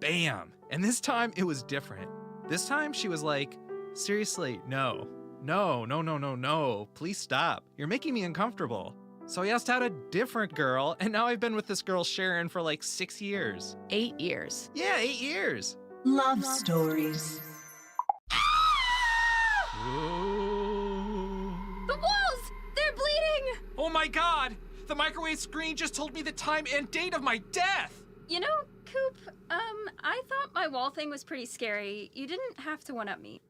bam. And this time it was different. This time she was like, seriously, no, please stop. You're making me uncomfortable. So I asked out a different girl, and now I've been with this girl Sharon for like 6 years. 8 years. Yeah, 8 years. Love stories. The walls! They're bleeding! Oh my God! The microwave screen just told me the time and date of my death! You know, Coop, I thought my wall thing was pretty scary. You didn't have to one-up me.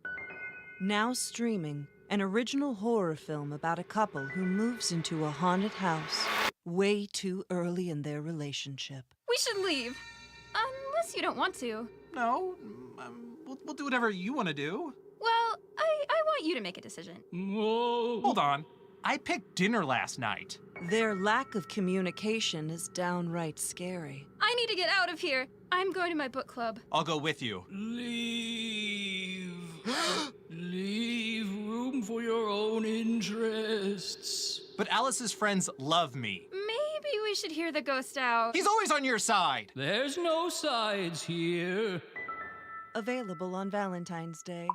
Now streaming, an original horror film about a couple who moves into a haunted house way too early in their relationship. We should leave. Unless you don't want to. No, we'll do whatever you want to do. Well, I want you to make a decision. Whoa. Hold on. I picked dinner last night. Their lack of communication is downright scary. I need to get out of here. I'm going to my book club. I'll go with you. Leave. Leave room for your own interests. But Alice's friends love me. Maybe we should hear the ghost out. He's always on your side. There's no sides here. Available on Valentine's Day.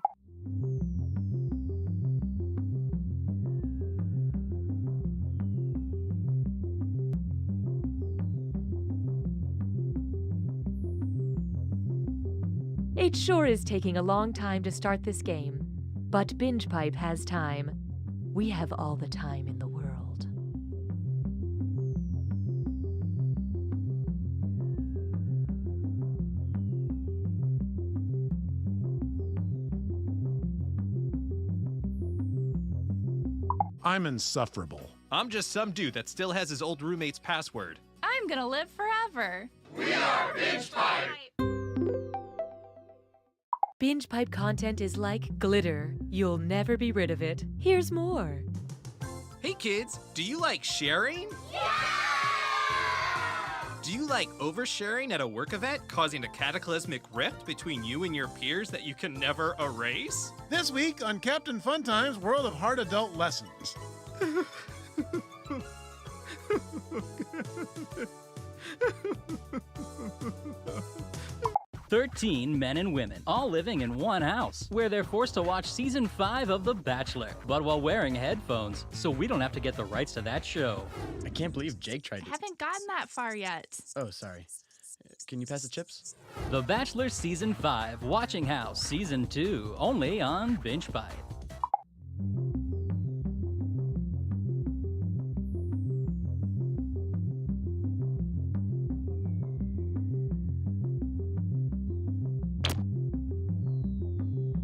It sure is taking a long time to start this game, but Binge Pipe has time. We have all the time in the world. I'm insufferable. I'm just some dude that still has his old roommate's password. I'm gonna live forever. Binge Pipe content is like glitter. You'll never be rid of it. Here's more. Hey kids, do you like sharing? Yeah! Do you like oversharing at a work event, causing a cataclysmic rift between you and your peers that you can never erase? This week on Captain Funtime's World of Hard Adult Lessons. 13 men and women, all living in one house, where they're forced to watch season 5 of The Bachelor, but while wearing headphones, so we don't have to get the rights to that show. I can't believe Jake tried to... Haven't gotten that far yet. Oh, sorry. Can you pass the chips? The Bachelor Season 5, Watching House Season 2, only on Binge Pipe.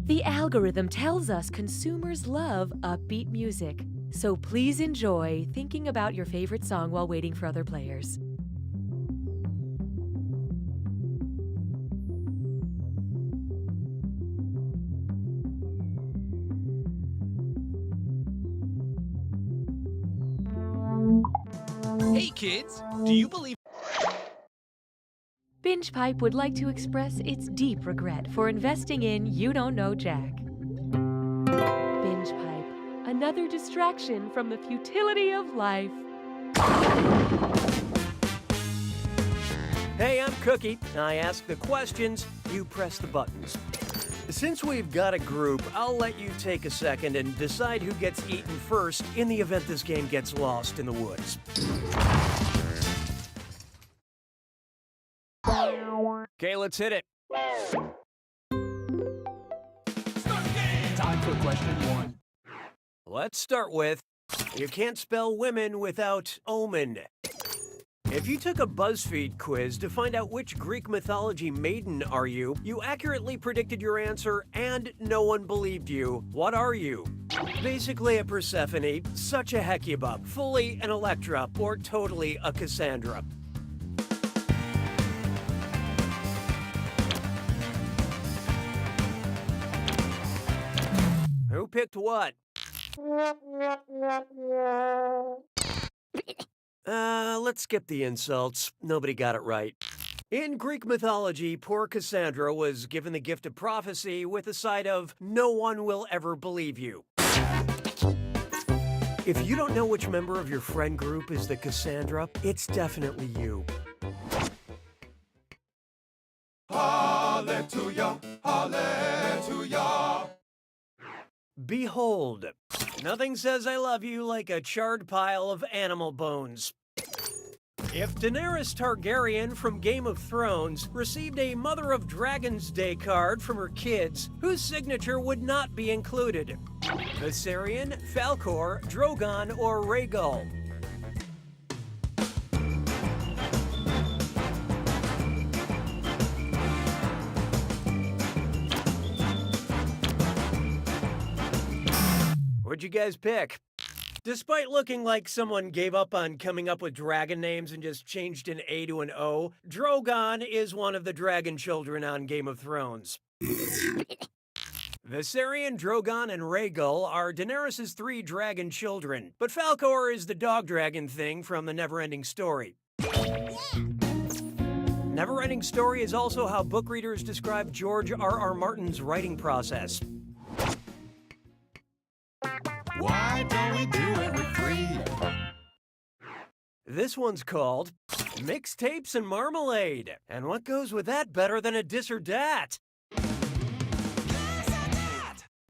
The algorithm tells us consumers love upbeat music, so please enjoy thinking about your favorite song while waiting for other players. Hey kids, do you believe... Binge Pipe would like to express its deep regret for investing in You Don't Know Jack. Binge Pipe, another distraction from the futility of life. Hey, I'm Cookie. I ask the questions, you press the buttons. Since we've got a group, I'll let you take a second and decide who gets eaten first in the event this game gets lost in the woods. Okay, let's hit it. Time for question 1. Let's start with, you can't spell women without omen. If you took a BuzzFeed quiz to find out which Greek mythology maiden are you, you accurately predicted your answer and no one believed you. What are you? Basically a Persephone, such a Hecuba, fully an Electra, or totally a Cassandra. Who picked what? Let's skip the insults. Nobody got it right. In Greek mythology, poor Cassandra was given the gift of prophecy with a side of, no one will ever believe you. If you don't know which member of your friend group is the Cassandra, it's definitely you. hallelujah, hallelujah. Behold, nothing says I love you like a charred pile of animal bones. If Daenerys Targaryen from Game of Thrones received a Mother of Dragons Day card from her kids, whose signature would not be included? Viserion, Falcor, Drogon, or Rhaegal? What'd you guys pick? Despite looking like someone gave up on coming up with dragon names and just changed an A to an O, Drogon is one of the dragon children on Game of Thrones. Viserion, Drogon, and Rhaegal are Daenerys' 3 dragon children, but Falcor is the dog dragon thing from the Neverending Story. Neverending Story is also how book readers describe George R.R. Martin's writing process. Why don't we do it with 3? This one's called Mixtapes and Marmalade. And what goes with that better than a dis or dat?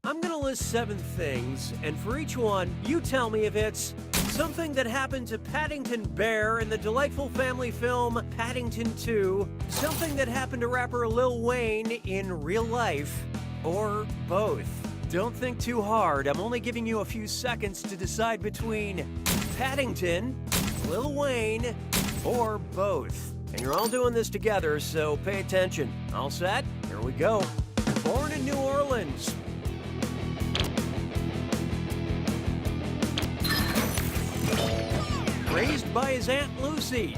I'm gonna list 7 things, and for each one, you tell me if it's something that happened to Paddington Bear in the delightful family film Paddington 2, something that happened to rapper Lil Wayne in real life, or both. Don't think too hard. I'm only giving you a few seconds to decide between Paddington, Lil Wayne, or both. And you're all doing this together, so pay attention. All set? Here we go. Born in New Orleans. Raised by his Aunt Lucy.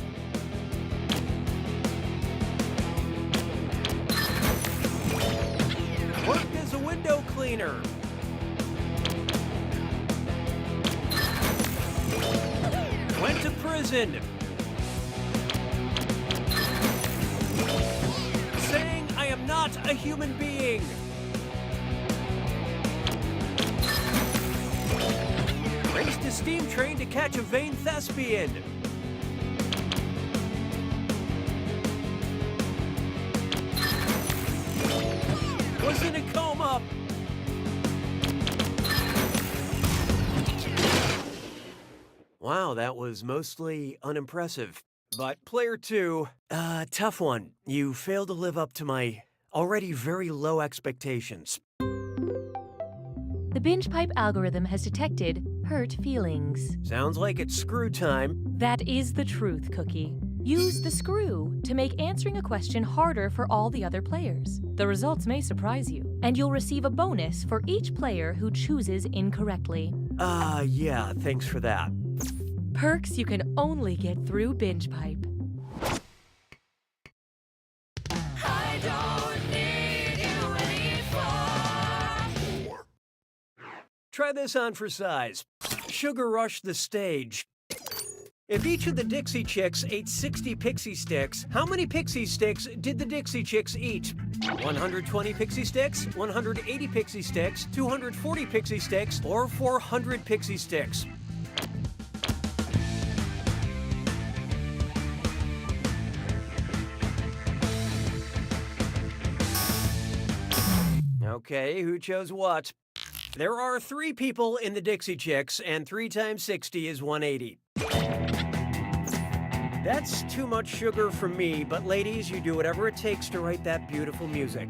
Worked as a window cleaner. Went to prison. Saying I am not a human being. Raced a steam train to catch a vain thespian. Was in a coma. Wow, that was mostly unimpressive. But player 2, tough one. You failed to live up to my already very low expectations. The binge pipe algorithm has detected hurt feelings. Sounds like it's screw time. That is the truth, Cookie. Use the screw to make answering a question harder for all the other players. The results may surprise you, and you'll receive a bonus for each player who chooses incorrectly. Yeah, thanks for that. Perks you can only get through binge pipe. I don't need you anymore. Try this on for size. Sugar Rush the stage. If each of the Dixie Chicks ate 60 pixie sticks, how many pixie sticks did the Dixie Chicks eat? 120 pixie sticks, 180 pixie sticks, 240 pixie sticks, or 400 pixie sticks? Okay, who chose what? There are 3 people in the Dixie Chicks, and 3 times 60 is 180. That's too much sugar for me, but ladies, you do whatever it takes to write that beautiful music.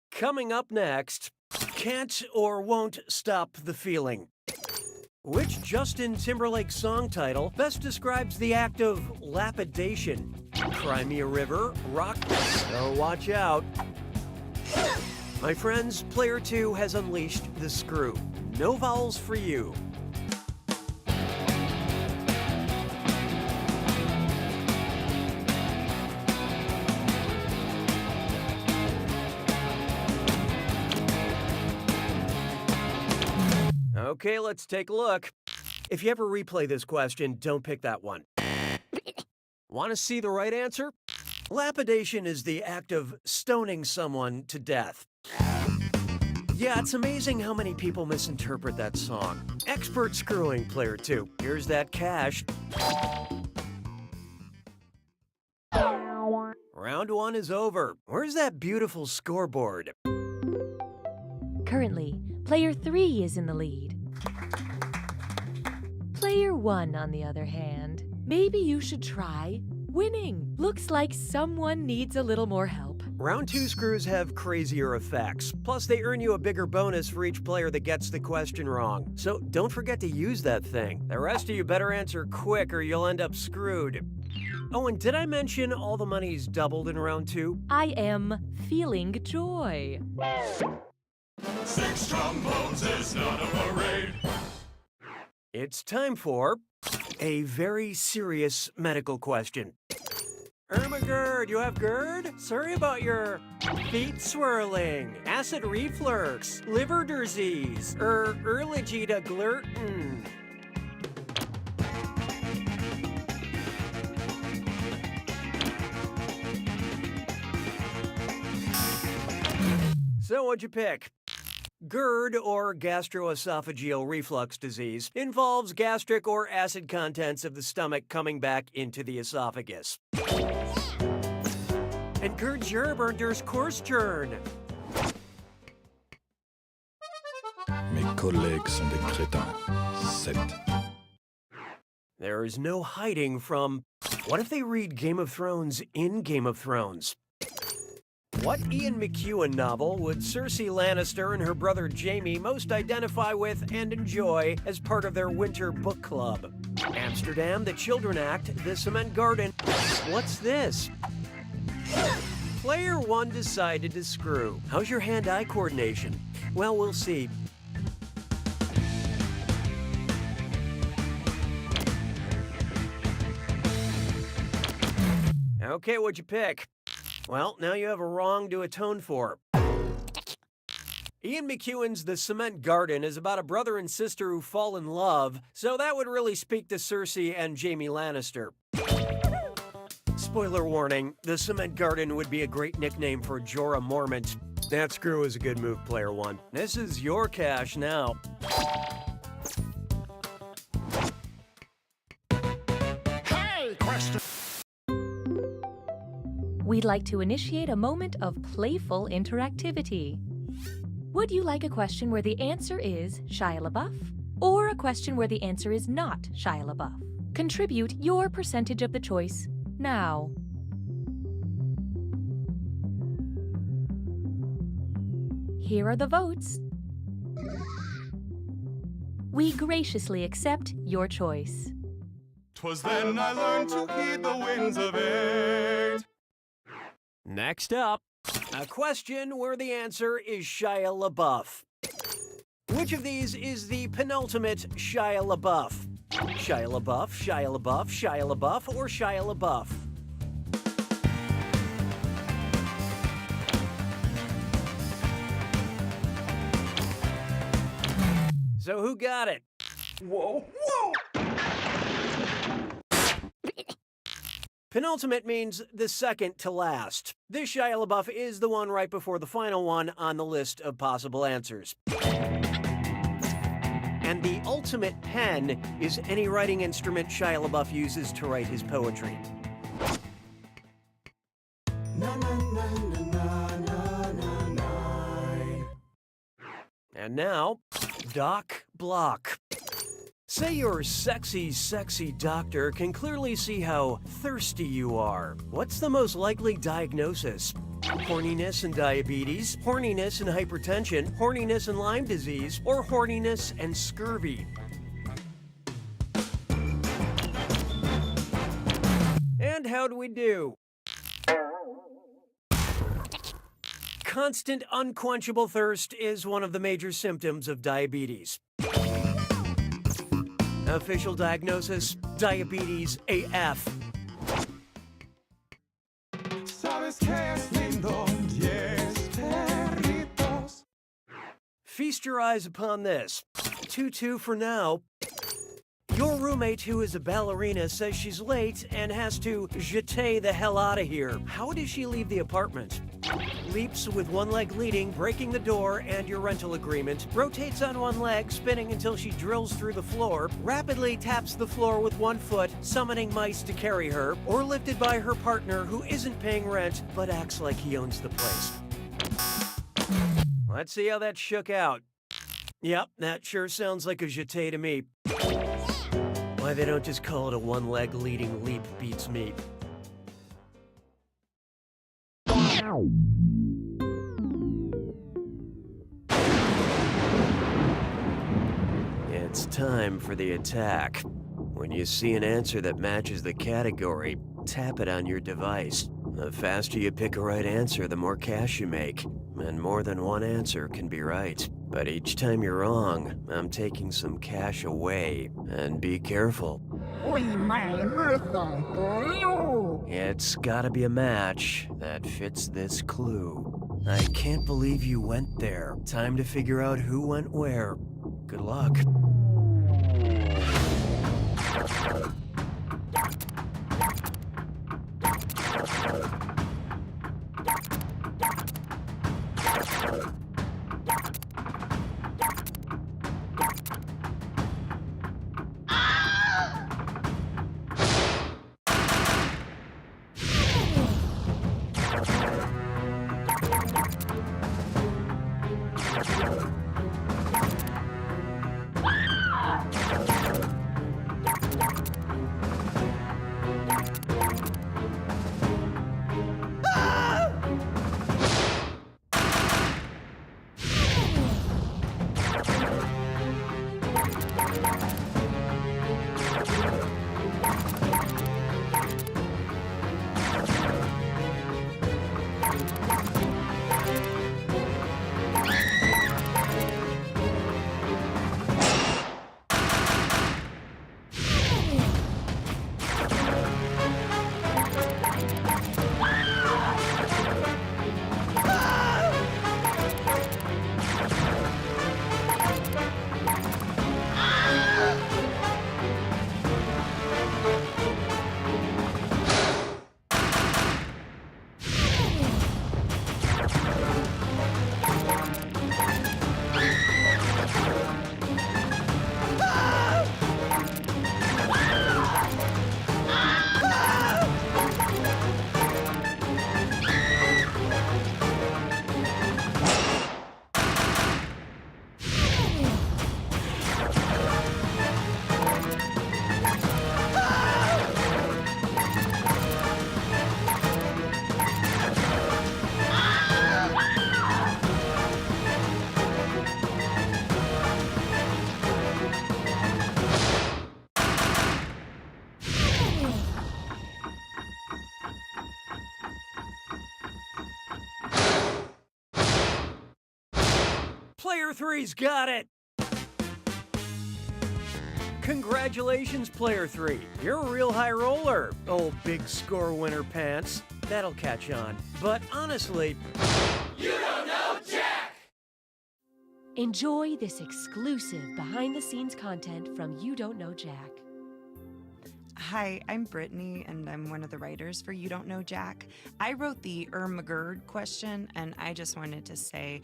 Coming up next, Can't or Won't Stop the Feeling. Which Justin Timberlake song title best describes the act of lapidation? Crimea River, Rock, so watch out. My friends, player 2 has unleashed the screw. No vowels for you. Okay, let's take a look. If you ever replay this question, don't pick that one. Want to see the right answer? Lapidation is the act of stoning someone to death. Yeah, it's amazing how many people misinterpret that song. Expert screwing, player 2. Here's that cash. Round 1 is over. Where's that beautiful scoreboard? Currently, player 3 is in the lead. Player 1, on the other hand, maybe you should try winning. Looks like someone needs a little more help. Round 2 screws have crazier effects. Plus, they earn you a bigger bonus for each player that gets the question wrong. So don't forget to use that thing. The rest of you better answer quick or you'll end up screwed. Oh, and did I mention all the money's doubled in round 2? I am feeling joy. 6 trombones is not a parade. It's time for a very serious medical question. Irma Gerd, you have GERD? Sorry about your feet swirling, acid reflux, liver disease, allergy to gluten. So what'd you pick? GERD, or gastroesophageal reflux disease, involves gastric or acid contents of the stomach coming back into the esophagus. And GERD gerber dur's Kursturn. Mes collègues sont des crétins. 7. There is no hiding from... What if they read Game of Thrones in Game of Thrones? What Ian McEwan novel would Cersei Lannister and her brother Jaime most identify with and enjoy as part of their winter book club? Amsterdam, The Children Act, The Cement Garden. What's this? Player 1 decided to screw. How's your hand-eye coordination? Well, we'll see. Okay, what'd you pick? Well, now you have a wrong to atone for. Ian McEwan's The Cement Garden is about a brother and sister who fall in love, so that would really speak to Cersei and Jaime Lannister. Spoiler warning, The Cement Garden would be a great nickname for Jorah Mormont. That screw is a good move, player 1. This is your cash now. Hey, question. We'd like to initiate a moment of playful interactivity. Would you like a question where the answer is Shia LaBeouf? Or a question where the answer is not Shia LaBeouf? Contribute your percentage of the choice now. Here are the votes. We graciously accept your choice. 'Twas then I learned to heed the winds of 8. Next up, a question where the answer is Shia LaBeouf. Which of these is the penultimate Shia LaBeouf? Shia LaBeouf, Shia LaBeouf, Shia LaBeouf, or Shia LaBeouf? So who got it? Whoa, whoa! Penultimate means the second to last. This Shia LaBeouf is the one right before the final one on the list of possible answers. And the ultimate pen is any writing instrument Shia LaBeouf uses to write his poetry. Na, na, na, na, na, na, na. And now, Doc Block. Say your sexy, sexy doctor can clearly see how thirsty you are. What's the most likely diagnosis? Horniness and diabetes, horniness and hypertension, horniness and Lyme disease, or horniness and scurvy? And how do we do? Constant unquenchable thirst is one of the major symptoms of diabetes. Official diagnosis, diabetes AF. Sabes que es lindo, 10 perritos. Feast your eyes upon this. 2-2 for now. Your roommate, who is a ballerina, says she's late and has to jeter the hell out of here. How does she leave the apartment? Leaps with one leg leading, breaking the door and your rental agreement. Rotates on one leg, spinning until she drills through the floor. Rapidly taps the floor with one foot, summoning mice to carry her. Or lifted by her partner, who isn't paying rent, but acts like he owns the place. Let's see how that shook out. Yep, that sure sounds like a jeté to me. Why they don't just call it a one-leg leading leap beats me. It's time for the attack. When you see an answer that matches the category, tap it on your device. The faster you pick a right answer, the more cash you make. And more than one answer can be right. But each time you're wrong, I'm taking some cash away. And be careful. It's gotta be a match that fits this clue. I can't believe you went there. Time to figure out who went where. Good luck. Player 3's got it! Congratulations, Player 3. You're a real high roller, old big score winner pants. That'll catch on. But honestly... You don't know Jack! Enjoy this exclusive behind-the-scenes content from You Don't Know Jack. Hi, I'm Brittany, and I'm one of the writers for You Don't Know Jack. I wrote the McGurd question, and I just wanted to say,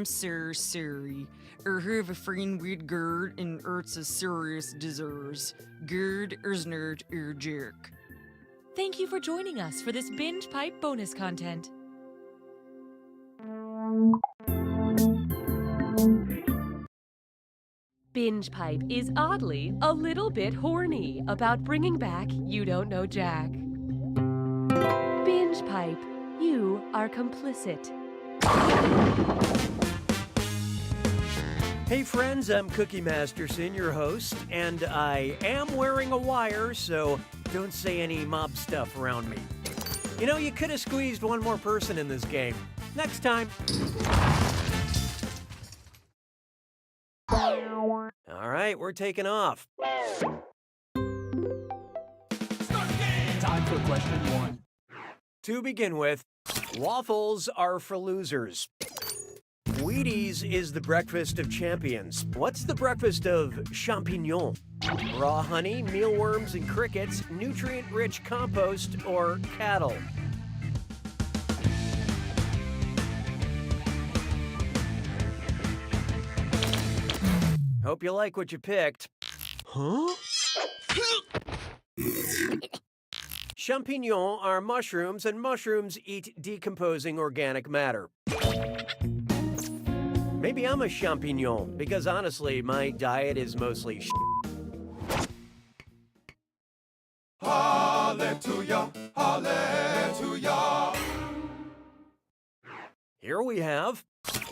sir, sorry. Have a friend with Gerd, and it's a serious deserves. Gerd, nerd, jerk. Thank you for joining us for this Binge Pipe bonus content. Binge Pipe is oddly a little bit horny about bringing back You Don't Know Jack. Binge Pipe, you are complicit. Hey friends, I'm Cookie Masterson, your host, and I am wearing a wire, so don't say any mob stuff around me. You know, you could have squeezed one more person in this game. Next time. All right, we're taking off. Time for question 1. To begin with, waffles are for losers. We Wheaties is the breakfast of champions. What's the breakfast of champignon? Raw honey, mealworms and crickets, nutrient-rich compost, or cattle? Hope you like what you picked. Huh? Champignons are mushrooms, and mushrooms eat decomposing organic matter. Maybe I'm a champignon, because honestly, my diet is mostly Hallelujah, hallelujah. Here we have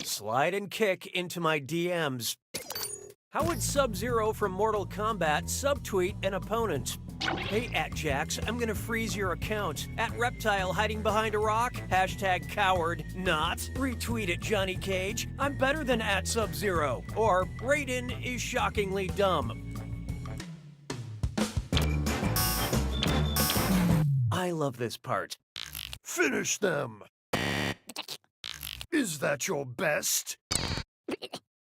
slide and kick into my DMs. How would Sub-Zero from Mortal Kombat subtweet an opponent? Hey, @Jax, I'm gonna freeze your account. @Reptile hiding behind a rock. #coward not. Retweet it, Johnny Cage. I'm better than @Sub-Zero. Or Raiden is shockingly dumb. I love this part. Finish them. Is that your best?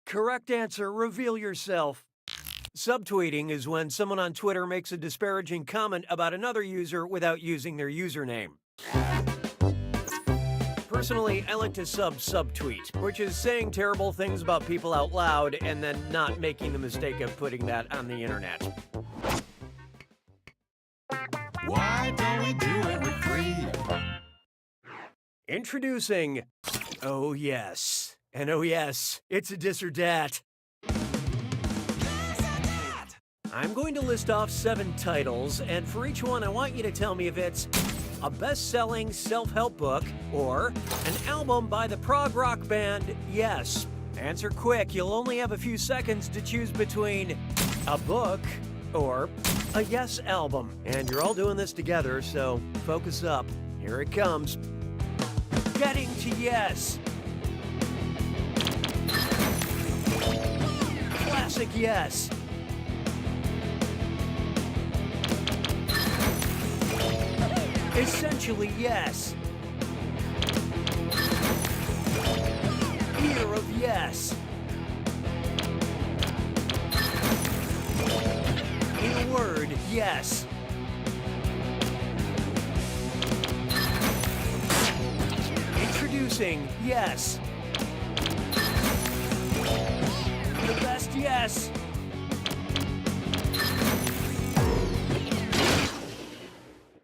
Correct answer, reveal yourself. Subtweeting is when someone on Twitter makes a disparaging comment about another user without using their username. Personally, I like to subtweet, which is saying terrible things about people out loud and then not making the mistake of putting that on the internet. Why don't we do it with cream? Introducing, oh yes, and oh yes, it's a dis or dat. I'm going to list off 7 titles, and for each one, I want you to tell me if it's a best-selling self-help book or an album by the prog rock band Yes. Answer quick. You'll only have a few seconds to choose between a book or a Yes album. And you're all doing this together, so focus up. Here it comes. Getting to Yes. Classic Yes. Essentially Yes. Year of Yes. In a word, Yes. Introducing Yes. The best Yes.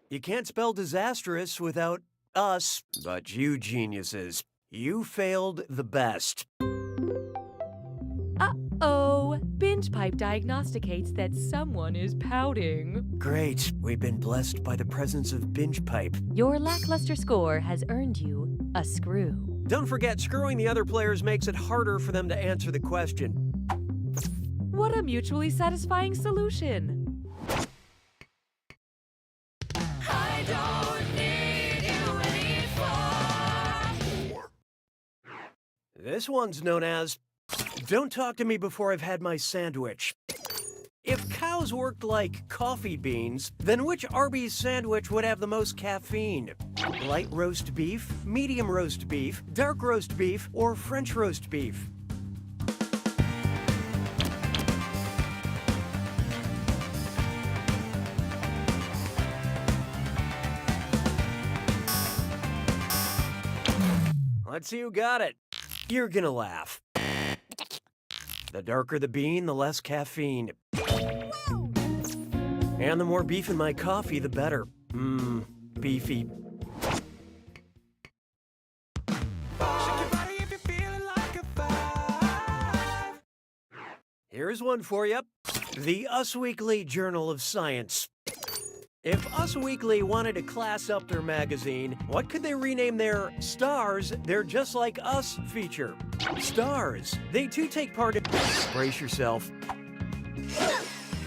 You can't spell disastrous without us, but you geniuses, you failed the best. Uh-oh. Binge Pipe diagnosticates that someone is pouting. Great, we've been blessed by the presence of Binge Pipe. Your lackluster score has earned you a screw. Don't forget, screwing the other players makes it harder for them to answer the question. What a mutually satisfying solution. I don't need you anymore. This one's known as, don't talk to me before I've had my sandwich. If cows worked like coffee beans, then which Arby's sandwich would have the most caffeine? Light roast beef, medium roast beef, dark roast beef, or French roast beef? Let's see who got it. You're gonna laugh. The darker the bean, the less caffeine. And the more beef in my coffee, the better. Beefy. Here's one for you. The Us Weekly Journal of Science. If Us Weekly wanted to class up their magazine, what could they rename their Stars, They're Just Like Us feature? Stars. They too take part in... Brace yourself.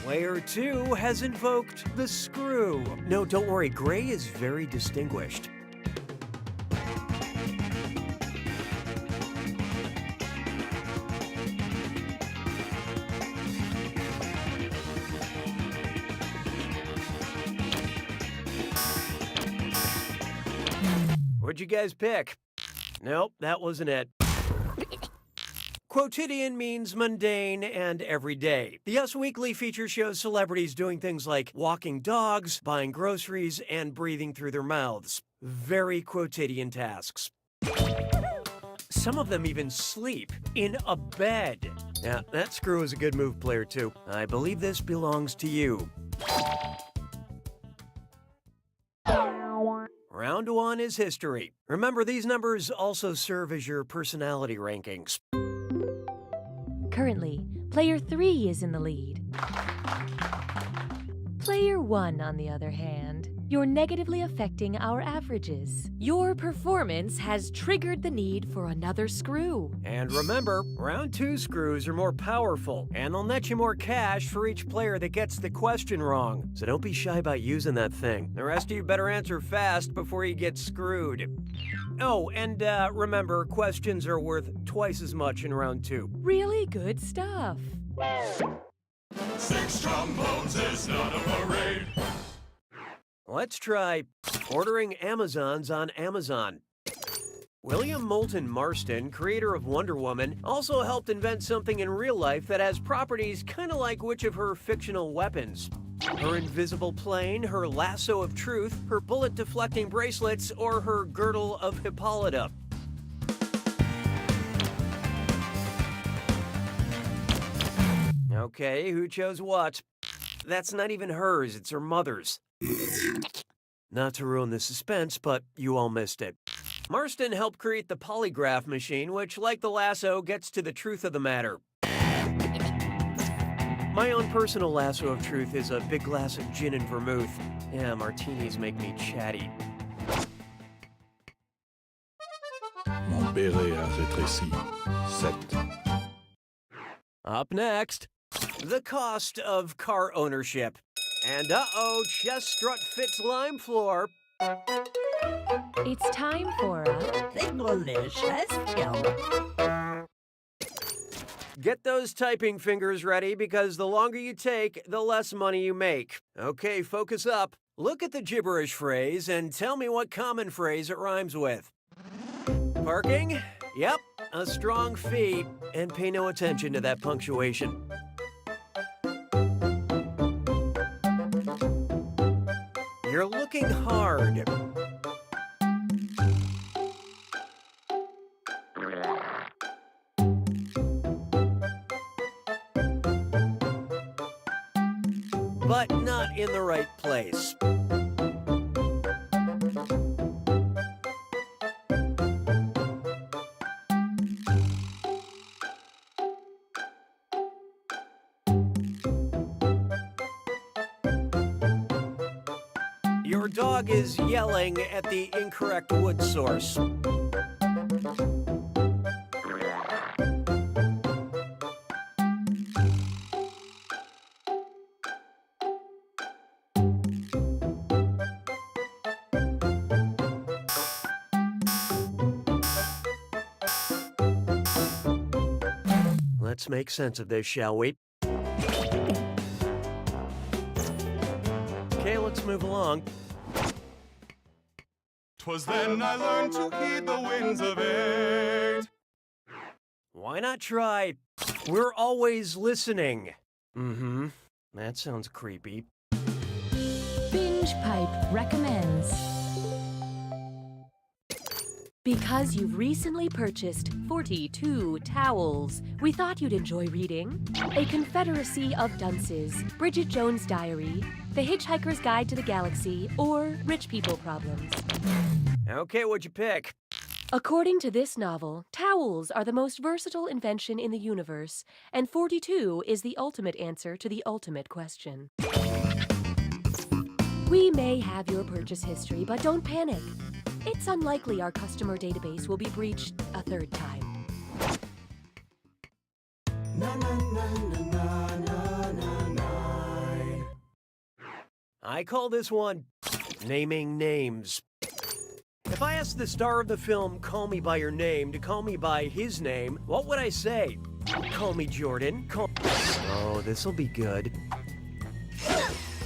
Player 2 has invoked the screw. No, don't worry, Gray is very distinguished. What'd you guys pick? Nope, that wasn't it. Quotidian means mundane and everyday. The Us Weekly feature shows celebrities doing things like walking dogs, buying groceries, and breathing through their mouths. Very quotidian tasks. Some of them even sleep in a bed. Now, that screw is a good move, player 2. I believe this belongs to you. Round 1 is history. Remember, these numbers also serve as your personality rankings. Currently, player 3 is in the lead. Player 1, on the other hand, you're negatively affecting our averages. Your performance has triggered the need for another screw. And remember, round 2 screws are more powerful, and they'll net you more cash for each player that gets the question wrong. So don't be shy about using that thing. The rest of you better answer fast before you get screwed. Oh, and remember, questions are worth twice as much in round 2. Really good stuff. 6 trombones is not a parade. Let's try ordering Amazons on Amazon. William Moulton Marston, creator of Wonder Woman, also helped invent something in real life that has properties kind of like which of her fictional weapons. Her invisible plane, her lasso of truth, her bullet-deflecting bracelets, or her girdle of Hippolyta. Okay, who chose what? That's not even hers, it's her mother's. Not to ruin the suspense, but you all missed it. Marston helped create the polygraph machine, which, like the lasso, gets to the truth of the matter. My own personal lasso of truth is a big glass of gin and vermouth. Yeah, martinis make me chatty. Mon béret a rétréci. 7. Up next, the cost of car ownership. And chest strut fits lime floor. It's time for a Delicious film. Get those typing fingers ready because the longer you take, the less money you make. Okay, focus up. Look at the gibberish phrase and tell me what common phrase it rhymes with. Parking? Yep, a strong fee. And pay no attention to that punctuation. You're looking hard. But not in the right place. Your dog is yelling at the incorrect wood source. Let's make sense of this, shall we? Okay, let's move along. 'Twas then I learned to heed the winds of 8. Why not try, we're always listening? Mm-hmm. That sounds creepy. Binge Pipe recommends. Because you've recently purchased 42 towels, we thought you'd enjoy reading A Confederacy of Dunces, Bridget Jones' Diary, The Hitchhiker's Guide to the Galaxy, or Rich People Problems. Okay, what'd you pick? According to this novel, towels are the most versatile invention in the universe, and 42 is the ultimate answer to the ultimate question. We may have your purchase history, but don't panic. It's unlikely our customer database will be breached a third time. I call this one naming names. If I asked the star of the film Call Me By Your Name to call me by his name, what would I say? Call me Jordan. Oh, this'll be good.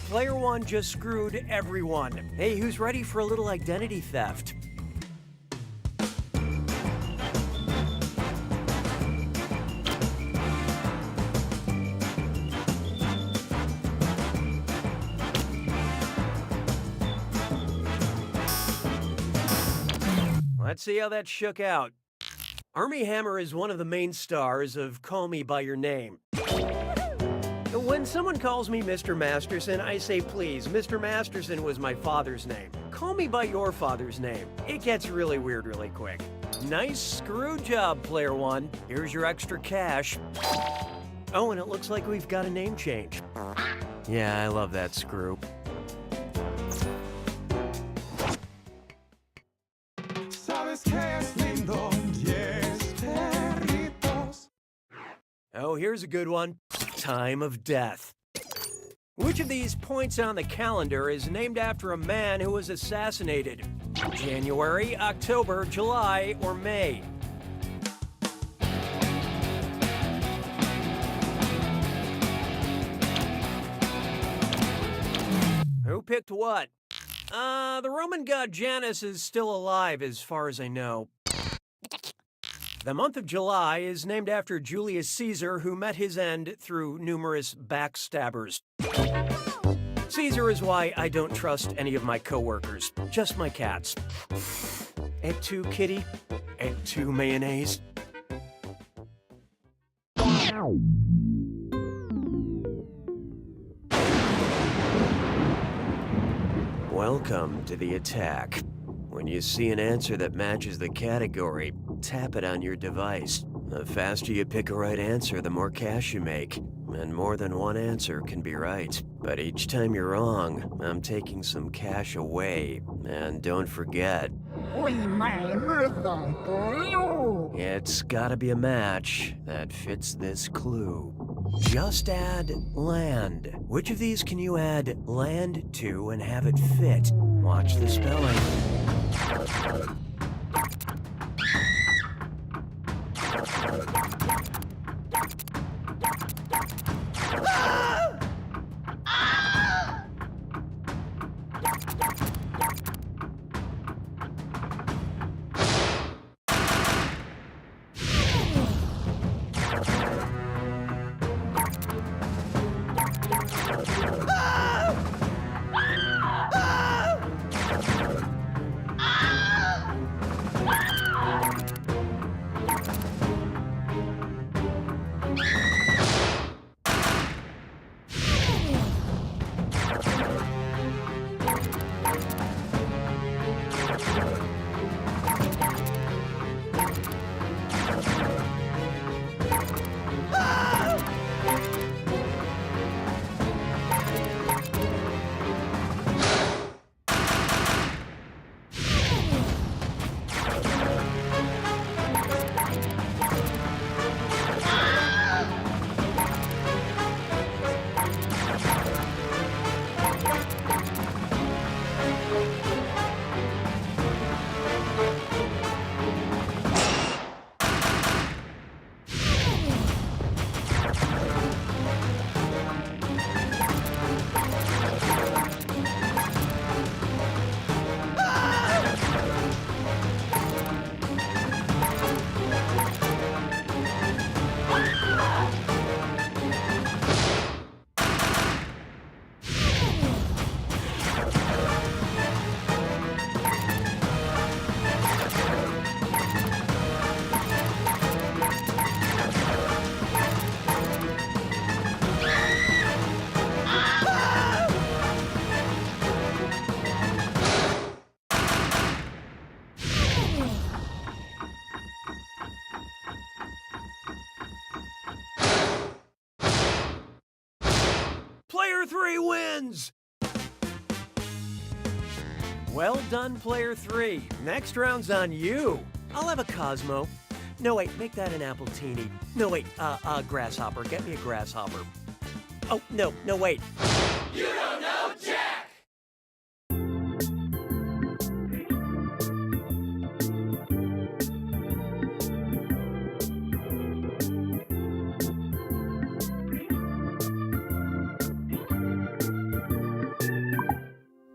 Player 1 just screwed everyone. Hey, who's ready for a little identity theft? Let's see how that shook out. Armie Hammer is one of the main stars of Call Me By Your Name. When someone calls me Mr. Masterson, I say, please, Mr. Masterson was my father's name. Call me by your father's name. It gets really weird really quick. Nice screw job, Player One. Here's your extra cash. Oh, and it looks like we've got a name change. Yeah, I love that screw. Sabes que es lindo, yes, perritos. Oh, here's a good one. Time of death. Which of these points on the calendar is named after a man who was assassinated? January, October, July, or May? Who picked what? The Roman god Janus is still alive as far as I know. The month of July is named after Julius Caesar, who met his end through numerous backstabbers. Caesar is why I don't trust any of my coworkers, just my cats. Et tu, kitty? Et tu, mayonnaise? Welcome to the attack. When you see an answer that matches the category, tap it on your device. The faster you pick a right answer, the more cash you make. And more than one answer can be right. But each time you're wrong, I'm taking some cash away. And don't forget, it's gotta be a match that fits this clue. Just add land. Which of these can you add land to and have it fit? Watch the spelling. Player 3 wins! Well done, Player 3. Next round's on you. I'll have a Cosmo. No, wait, make that an Appletini. No, wait, grasshopper. Get me a grasshopper. Oh, no, wait. You don't know Jack!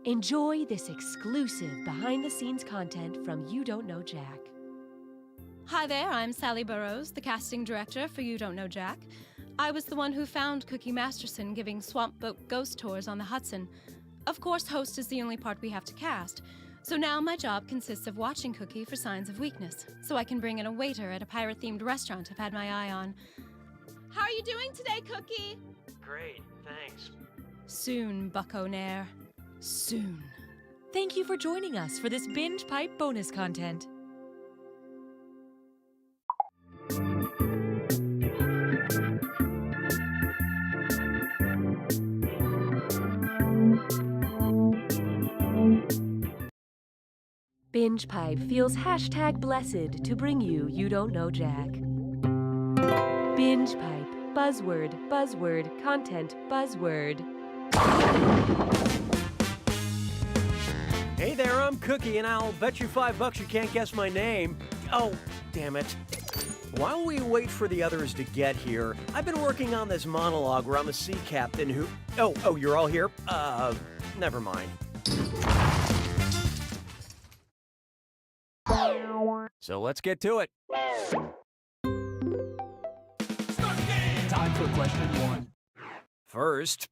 Enjoy this exclusive behind-the-scenes content from You Don't Know Jack. Hi there, I'm Sally Burrows, the casting director for You Don't Know Jack. I was the one who found Cookie Masterson giving swamp boat ghost tours on the Hudson. Of course, host is the only part we have to cast. So now my job consists of watching Cookie for signs of weakness, so I can bring in a waiter at a pirate-themed restaurant I've had my eye on. How are you doing today, Cookie? Great, thanks. Soon, Bucko Nair. Soon. Thank you for joining us for this Binge Pipe bonus content. Binge Pipe feels #blessed to bring you You Don't Know Jack. Binge Pipe, buzzword, buzzword, content, buzzword. Hey there, I'm Cookie, and I'll bet you $5 you can't guess my name. Oh, damn it. While we wait for the others to get here, I've been working on this monologue where I'm a sea captain who... Oh, you're all here? Never mind. So let's get to it. Time for question 1. First,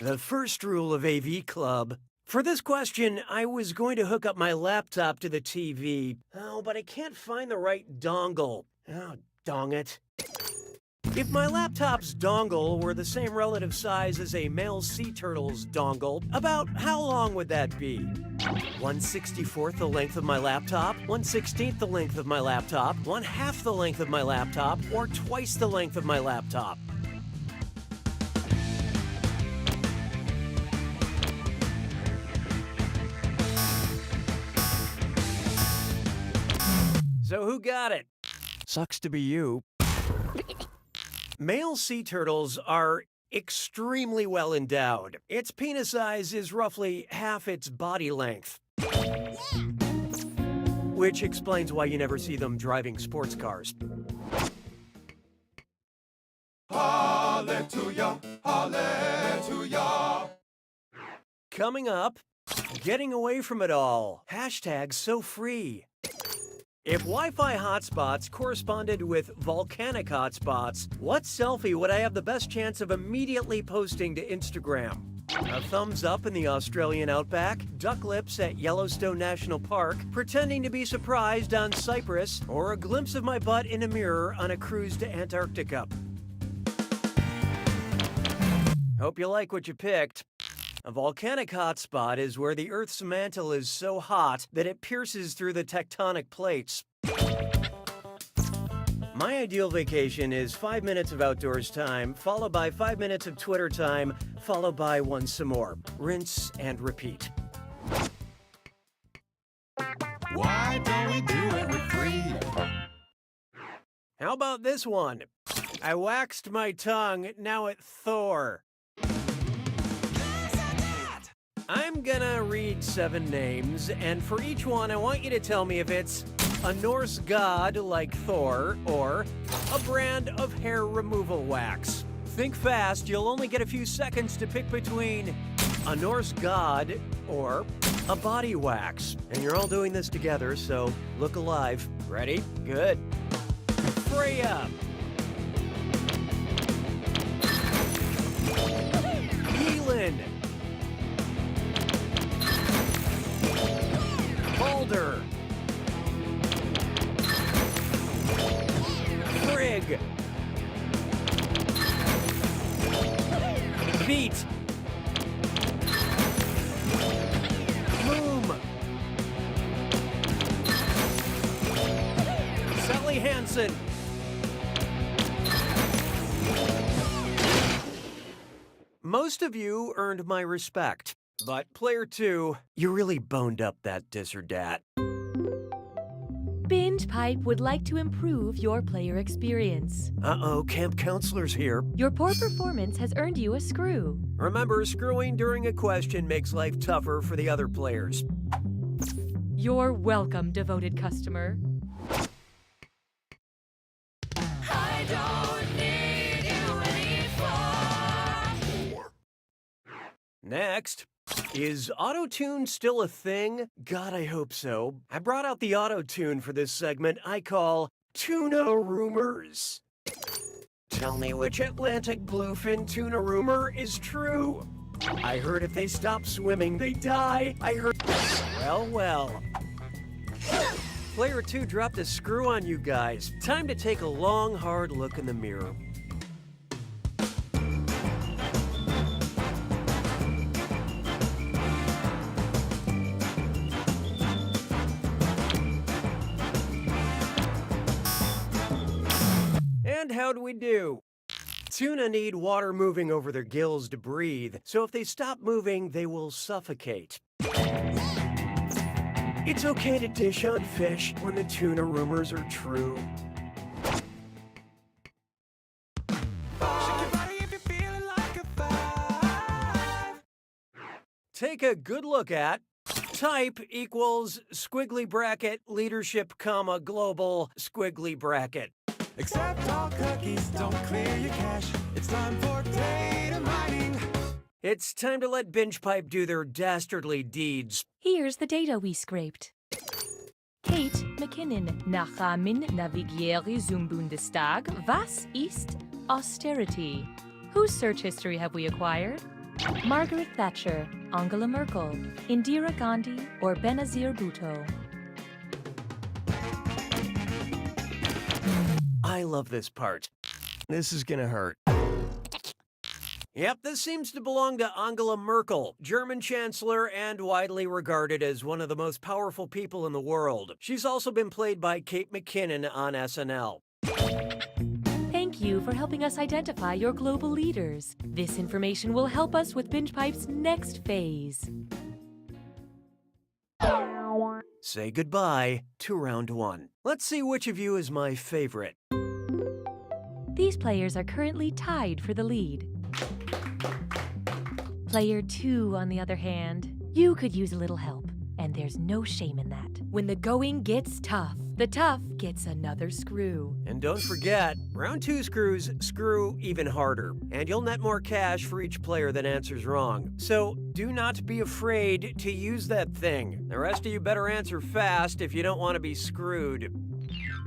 the first rule of AV Club. For this question, I was going to hook up my laptop to the TV. Oh, but I can't find the right dongle. Oh, dong it. If my laptop's dongle were the same relative size as a male sea turtle's dongle, about how long would that be? 1/64th the length of my laptop, 1/16th the length of my laptop, 1/2 the length of my laptop, or twice the length of my laptop? So who got it? Sucks to be you. Male sea turtles are extremely well endowed. Its penis size is roughly half its body length. Which explains why you never see them driving sports cars. Hallelujah, hallelujah. Coming up, getting away from it all. #so free. If Wi-Fi hotspots corresponded with volcanic hotspots, what selfie would I have the best chance of immediately posting to Instagram? A thumbs up in the Australian outback, duck lips at Yellowstone National Park, pretending to be surprised on Cyprus, or a glimpse of my butt in a mirror on a cruise to Antarctica? Hope you like what you picked. A volcanic hotspot is where the Earth's mantle is so hot that it pierces through the tectonic plates. My ideal vacation is 5 minutes of outdoors time, followed by 5 minutes of Twitter time, followed by one some more. Rinse and repeat. Why don't we do it with 3? How about this one? I waxed my tongue, now it Thor. I'm gonna read 7 names, and for each one, I want you to tell me if it's a Norse god like Thor or a brand of hair removal wax. Think fast, you'll only get a few seconds to pick between a Norse god or a body wax. And you're all doing this together, so look alive. Ready? Good. Freya. Elin. Balder. Frigg. Beat. Moom. Sally Hansen. Most of you earned my respect. But player 2, you really boned up that dis or dat. Binge Pipe would like to improve your player experience. Uh-oh, camp counselor's here. Your poor performance has earned you a screw. Remember, screwing during a question makes life tougher for the other players. You're welcome, devoted customer. I don't need you anymore. Next. Is auto-tune still a thing? God, I hope so. I brought out the auto-tune for this segment I call Tuna Rumors. Tell me which Atlantic bluefin tuna rumor is true. I heard if they stop swimming, they die. I heard. Well, well. Player 2 dropped a screw on you guys. Time to take a long, hard look in the mirror. And how'd we do? Tuna need water moving over their gills to breathe, so if they stop moving, they will suffocate. It's okay to dish on fish when the tuna rumors are true. Take a good look at type equals squiggly bracket leadership comma global squiggly bracket. Accept all cookies, don't clear your cache. It's time for data mining. It's time to let Binge Pipe do their dastardly deeds. Here's the data we scraped. Kate McKinnon, Nachamin Navigiere zum Bundestag, was ist austerity? Whose search history have we acquired? Margaret Thatcher, Angela Merkel, Indira Gandhi, or Benazir Bhutto? I love this part. This is gonna hurt. Yep, this seems to belong to Angela Merkel, German Chancellor and widely regarded as one of the most powerful people in the world. She's also been played by Kate McKinnon on SNL. Thank you for helping us identify your global leaders. This information will help us with Binge Pipe's next phase. Say goodbye to round 1. Let's see which of you is my favorite. These players are currently tied for the lead. Player 2, on the other hand, you could use a little help, and there's no shame in that. When the going gets tough, the tough gets another screw. And don't forget, round 2 screws screw even harder, and you'll net more cash for each player that answers wrong. So do not be afraid to use that thing. The rest of you better answer fast if you don't want to be screwed.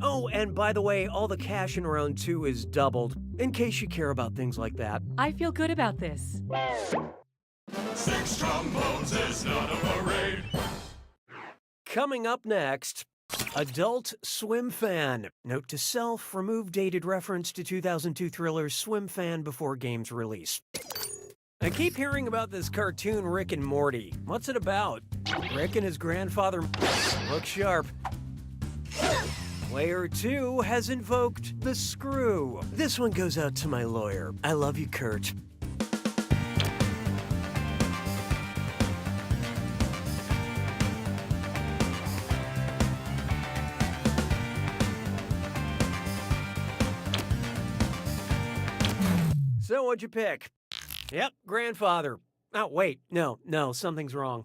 Oh, and by the way, all the cash in round 2 is doubled, in case you care about things like that. I feel good about this. 6 trombones is not a parade. Coming up next, Adult Swim Fan. Note to self, remove dated reference to 2002 thriller Swim Fan before game's release. I keep hearing about this cartoon Rick and Morty. What's it about? Rick and his grandfather look sharp. Player 2 has invoked the screw. This one goes out to my lawyer. I love you, Kurt. So what'd you pick? Yep, grandfather. Oh, wait, no, something's wrong.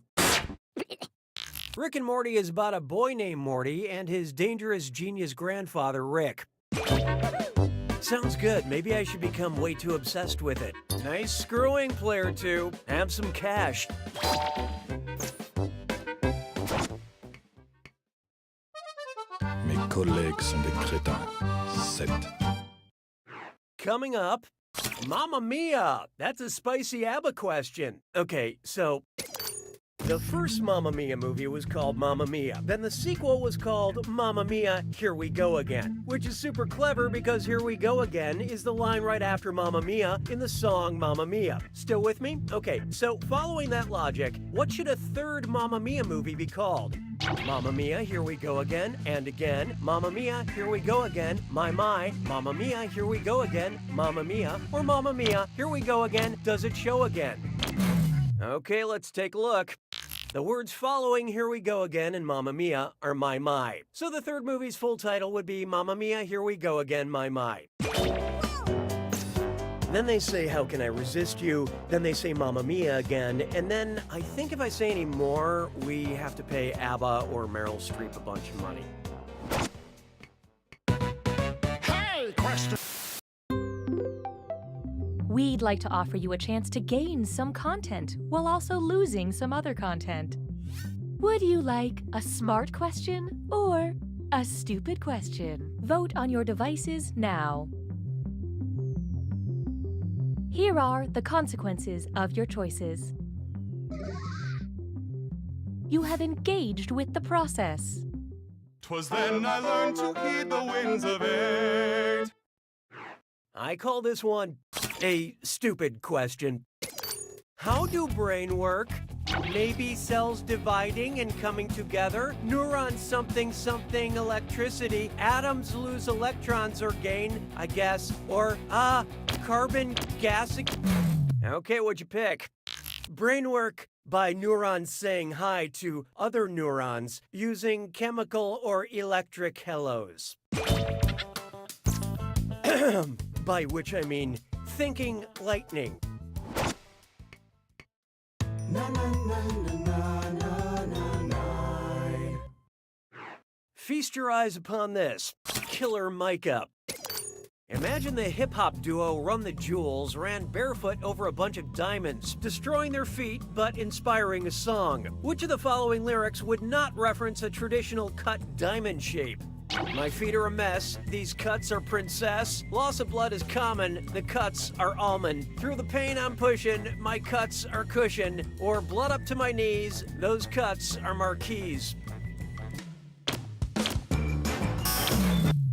Rick and Morty is about a boy named Morty and his dangerous genius grandfather, Rick. Sounds good. Maybe I should become way too obsessed with it. Nice screwing, player 2. Have some cash. Mes collègues sont des crétins. 7. Coming up, Mamma Mia! That's a spicy ABBA question. Okay, so the first Mamma Mia movie was called Mamma Mia. Then the sequel was called Mamma Mia, Here We Go Again, which is super clever because Here We Go Again is the line right after Mamma Mia in the song Mamma Mia. Still with me? Okay, so following that logic, what should a third Mamma Mia movie be called? Mamma Mia, Here We Go Again, and again. Mamma Mia, Here We Go Again, my. Mamma Mia, Here We Go Again, Mamma Mia. Or Mamma Mia, Here We Go Again, Does It Show Again? Okay, let's take a look. The words following Here We Go Again and Mamma Mia are my. So the third movie's full title would be Mamma Mia, Here We Go Again, my. Then they say, How Can I Resist You? Then they say Mamma Mia again. And then I think if I say any more, we have to pay ABBA or Meryl Streep a bunch of money. Hey, question. We'd like to offer you a chance to gain some content while also losing some other content. Would you like a smart question or a stupid question? Vote on your devices now. Here are the consequences of your choices. You have engaged with the process. 'Twas then I learned to heed the winds of eight. I call this one a stupid question. How do brain work? Maybe cells dividing and coming together? Neurons something something electricity. Atoms lose electrons or gain, I guess. Or, carbon gas. Okay, what'd you pick? Brain work by neurons saying hi to other neurons using chemical or electric hellos. By which I mean thinking lightning. Feast your eyes upon this. Killer Micah. Imagine the hip-hop duo Run the Jewels ran barefoot over a bunch of diamonds, destroying their feet but inspiring a song. Which of the following lyrics would not reference a traditional cut diamond shape? My feet are a mess, these cuts are princess, loss of blood is common, the cuts are almond. Through the pain I'm pushing, my cuts are cushion, or blood up to my knees, those cuts are marquise.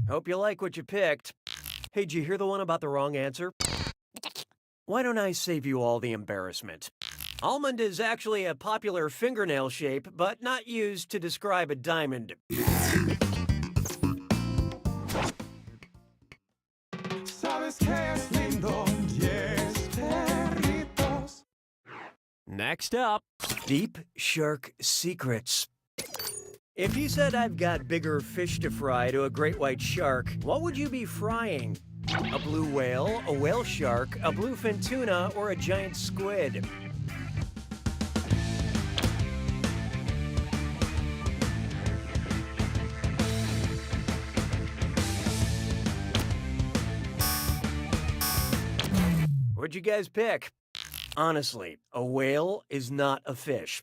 Hope you like what you picked. Hey, did you hear the one about the wrong answer? Why don't I save you all the embarrassment? Almond is actually a popular fingernail shape, but not used to describe a diamond. Next up, deep shark secrets. If you said I've got bigger fish to fry to a great white shark, what would you be frying? A blue whale, a whale shark, a bluefin tuna, or a giant squid? What'd you guys pick? Honestly, a whale is not a fish.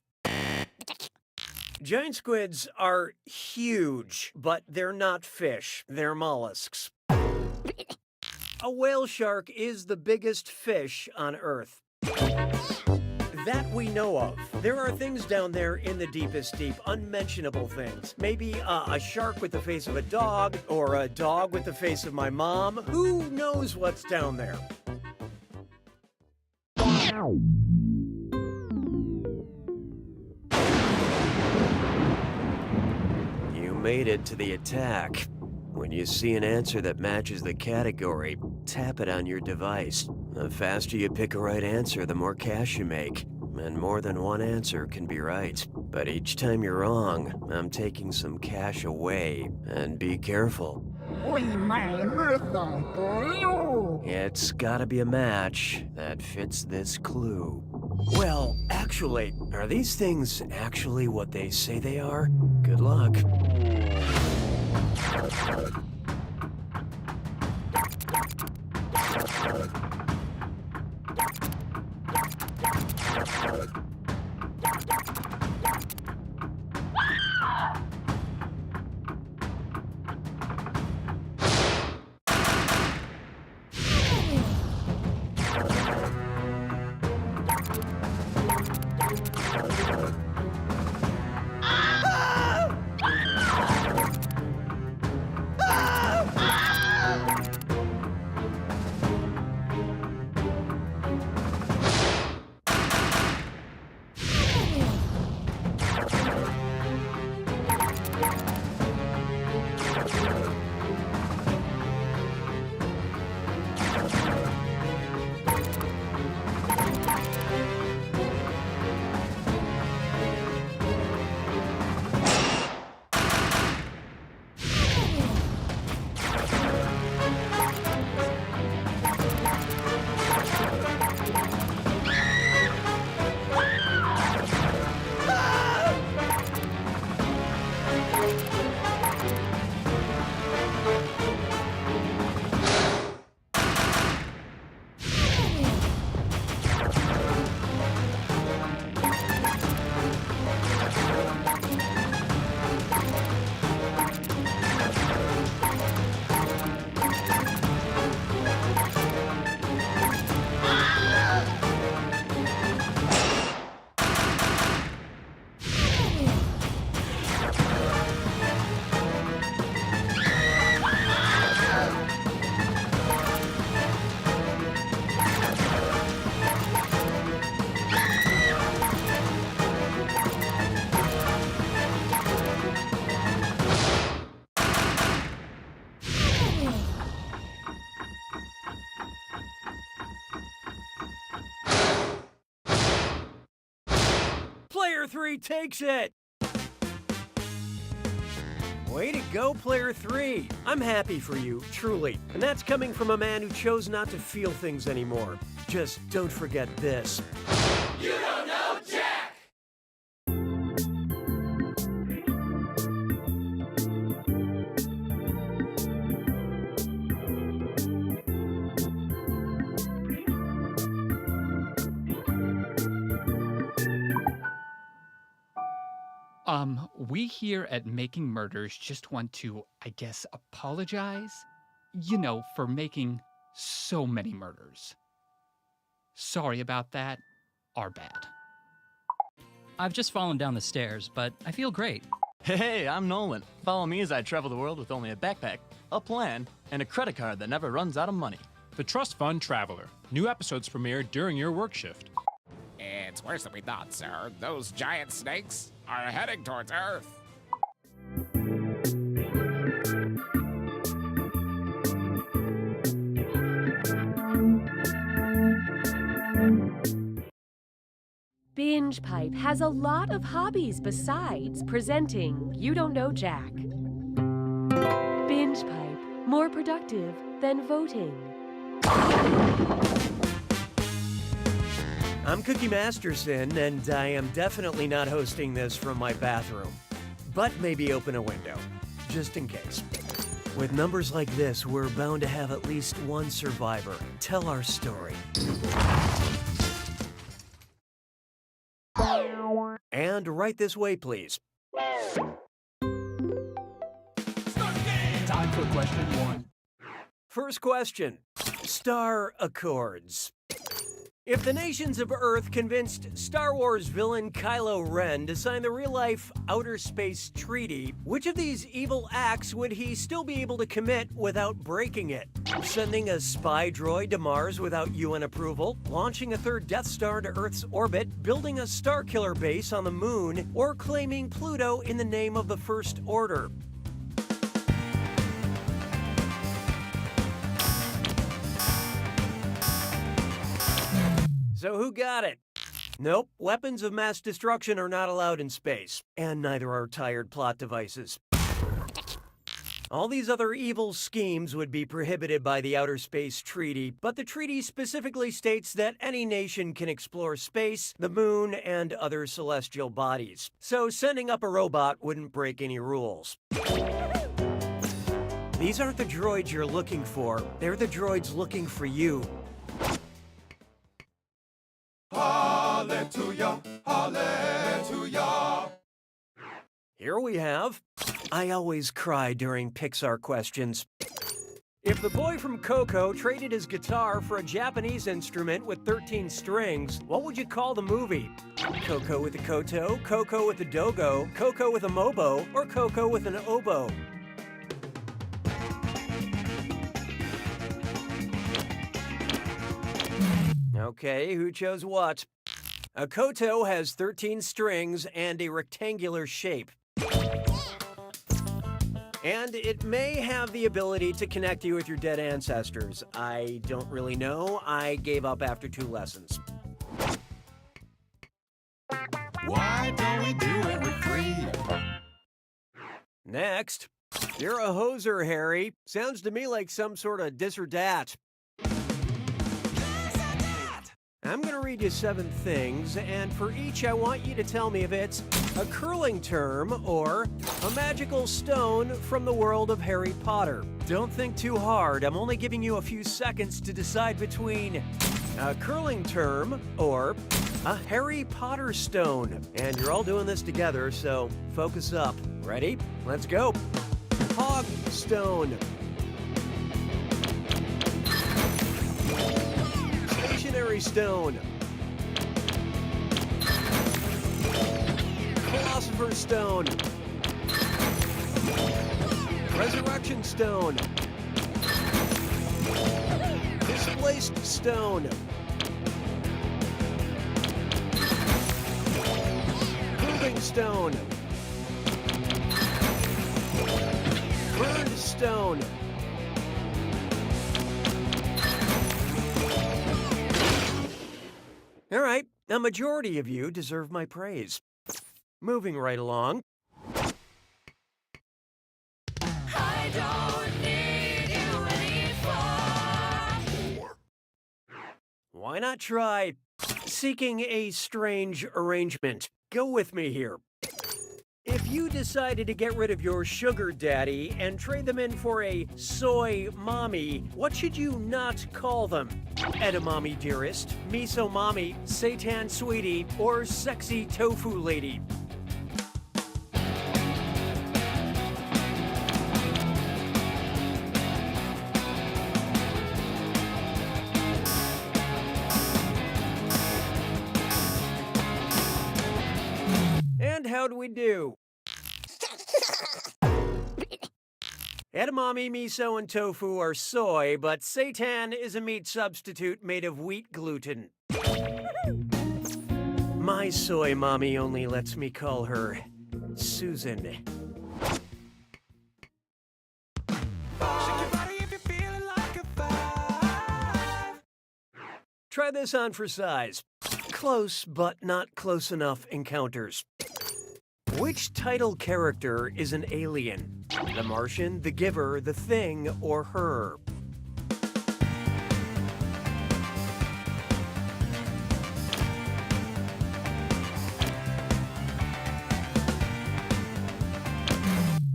Giant squids are huge, but they're not fish. They're mollusks. A whale shark is the biggest fish on Earth. That we know of. There are things down there in the deepest deep, unmentionable things. Maybe a shark with the face of a dog, or a dog with the face of my mom. Who knows what's down there? You made it to the attack. When you see an answer that matches the category, tap it on your device. The faster you pick a right answer, the more cash you make. And more than one answer can be right. But each time you're wrong, I'm taking some cash away. And be careful. It's gotta be a match that fits this clue. Well, actually, are these things actually what they say they are? Good luck. Player 3 takes it! Way to go, Player 3. I'm happy for you, truly. And that's coming from a man who chose not to feel things anymore. Just don't forget this. You don't know Jack! We here at Making Murders just want to, I guess, apologize, you know, for making so many murders. Sorry about that. Our bad. I've just fallen down the stairs, but I feel great. Hey, I'm Nolan. Follow me as I travel the world with only a backpack, a plan, and a credit card that never runs out of money. The Trust Fund Traveler. New episodes premiere during your work shift. It's worse than we thought, sir. Those giant snakes are heading towards Earth. Binge Pipe has a lot of hobbies besides presenting You Don't Know Jack. Binge Pipe, more productive than voting. I'm Cookie Masterson, and I am definitely not hosting this from my bathroom. But maybe open a window, just in case. With numbers like this, we're bound to have at least one survivor. Tell our story. And right this way, please. Time for question 1. First question. Star Accords. If the nations of Earth convinced Star Wars villain Kylo Ren to sign the real-life Outer Space Treaty, which of these evil acts would he still be able to commit without breaking it? Sending a spy droid to Mars without UN approval, launching a third Death Star to Earth's orbit, building a Starkiller base on the moon, or claiming Pluto in the name of the First Order? So who got it? Nope, weapons of mass destruction are not allowed in space, and neither are tired plot devices. All these other evil schemes would be prohibited by the Outer Space Treaty, but the treaty specifically states that any nation can explore space, the moon, and other celestial bodies. So sending up a robot wouldn't break any rules. These aren't the droids you're looking for, they're the droids looking for you. Hallelujah, hallelujah. Here we have, I always cry during Pixar questions. If the boy from Coco traded his guitar for a Japanese instrument with 13 strings, what would you call the movie? Coco with a koto, Coco with a dogo, Coco with a mobo, or Coco with an oboe? Okay, who chose what? A koto has 13 strings and a rectangular shape. And it may have the ability to connect you with your dead ancestors. I don't really know. I gave up after 2 lessons. Why don't we do it with 3? Next. You're a hoser, Harry. Sounds to me like some sort of dis or dat. I'm going to read you 7 things, and for each I want you to tell me if it's a curling term or a magical stone from the world of Harry Potter. Don't think too hard. I'm only giving you a few seconds to decide between a curling term or a Harry Potter stone. And you're all doing this together, so focus up. Ready? Let's go. Hog stone. Stationary stone. Philosopher's stone. Resurrection stone. Displaced stone. Proving stone. Burned stone. All right, A majority of you deserve my praise. Moving right along. I don't need you anymore. Why not try seeking a strange arrangement? Go with me here. If you decided to get rid of your sugar daddy and trade them in for a soy mommy, what should you not call them? Edamame dearest, miso mommy, seitan sweetie, or sexy tofu lady? And how do we do? Edamame, miso, and tofu are soy, but seitan is a meat substitute made of wheat gluten. My soy mommy only lets me call her Susan. Try this on for size. Close, but not close enough encounters. Which title character is an alien? The Martian, the Giver, the Thing, or her?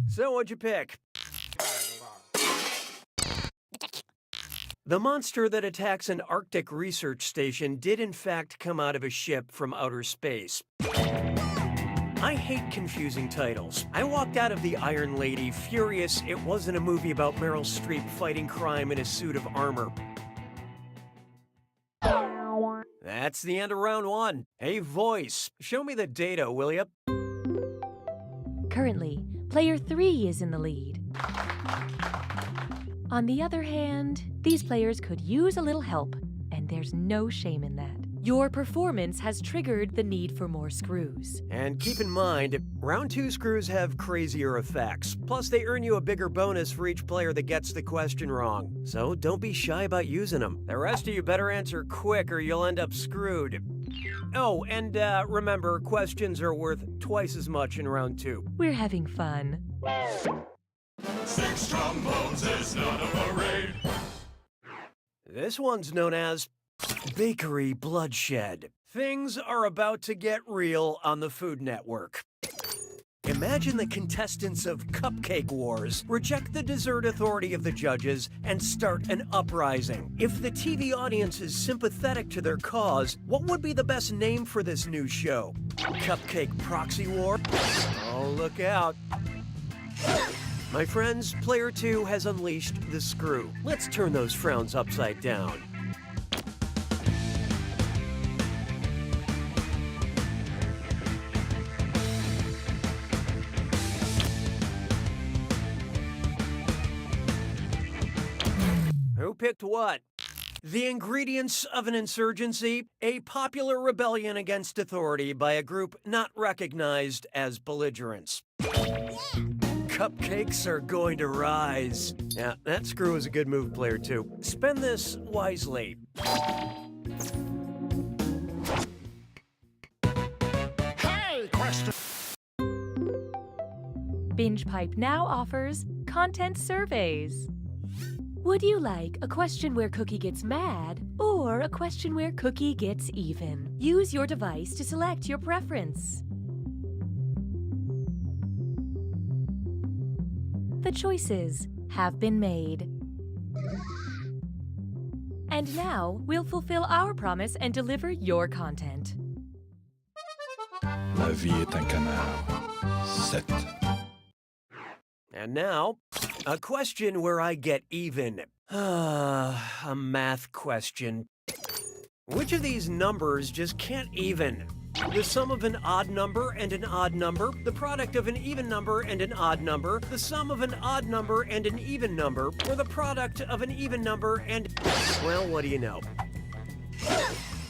So what'd you pick? The monster that attacks an Arctic research station did in fact come out of a ship from outer space. I hate confusing titles. I walked out of The Iron Lady furious it wasn't a movie about Meryl Streep fighting crime in a suit of armor. That's the end of round one. Hey, voice, show me the data, will ya? Currently, player 3 is in the lead. On the other hand, these players could use a little help, and there's no shame in that. Your performance has triggered the need for more screws. And keep in mind, round 2 screws have crazier effects. Plus, they earn you a bigger bonus for each player that gets the question wrong. So don't be shy about using them. The rest of you better answer quick or you'll end up screwed. Oh, and remember, questions are worth twice as much in round 2. We're having fun. 6 trombones is not a parade. This one's known as Bakery Bloodshed. Things are about to get real on the Food Network. Imagine the contestants of Cupcake Wars reject the dessert authority of the judges and start an uprising. If the TV audience is sympathetic to their cause, what would be the best name for this new show? Cupcake Proxy War? Oh, look out. My friends, player 2 has unleashed the screw. Let's turn those frowns upside down. Who picked what? The ingredients of an insurgency, a popular rebellion against authority by a group not recognized as belligerents. Cupcakes are going to rise. Yeah, that screw is a good move, player 2. Spend this wisely. Hey, question. Binge Pipe now offers content surveys. Would you like a question where Cookie gets mad or a question where Cookie gets even? Use your device to select your preference. The choices have been made. And now we'll fulfill our promise and deliver your content. La vie est un canard. 7. And now, a question where I get even. A math question. Which of these numbers just can't even? The sum of an odd number and an odd number, the product of an even number and an odd number, the sum of an odd number and an even number, or the product of an even number and... Well, what do you know?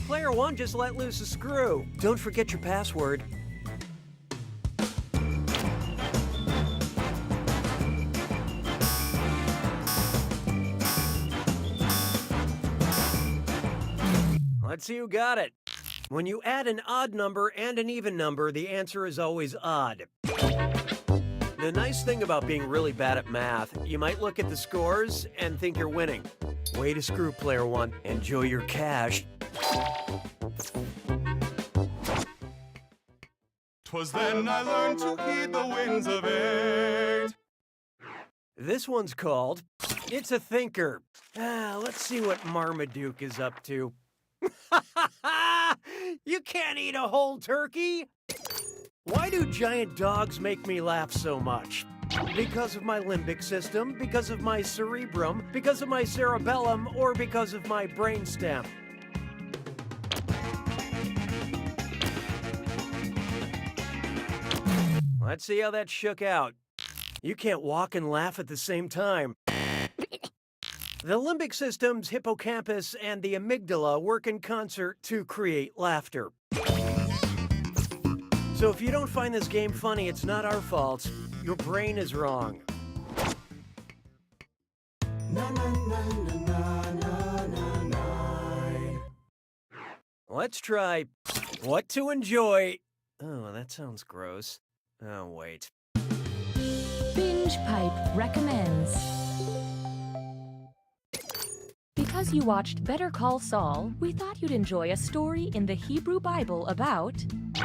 Player 1 just let loose a screw. Don't forget your password. Let's see who got it. When you add an odd number and an even number, the answer is always odd. The nice thing about being really bad at math, you might look at the scores and think you're winning. Way to screw, player one. Enjoy your cash. 'Twas then I learned to heed the winds of eight. This one's called It's a Thinker. Let's see what Marmaduke is up to. You can't eat a whole turkey! Why do giant dogs make me laugh so much? Because of my limbic system, because of my cerebrum, because of my cerebellum, or because of my brainstem? Let's see how that shook out. You can't walk and laugh at the same time. The limbic system's hippocampus and the amygdala work in concert to create laughter. So if you don't find this game funny, it's not our fault. Your brain is wrong. Let's try what to enjoy. Oh, that sounds gross. Oh, wait. Binge Pipe recommends. Because you watched Better Call Saul, we thought you'd enjoy a story in the Hebrew Bible about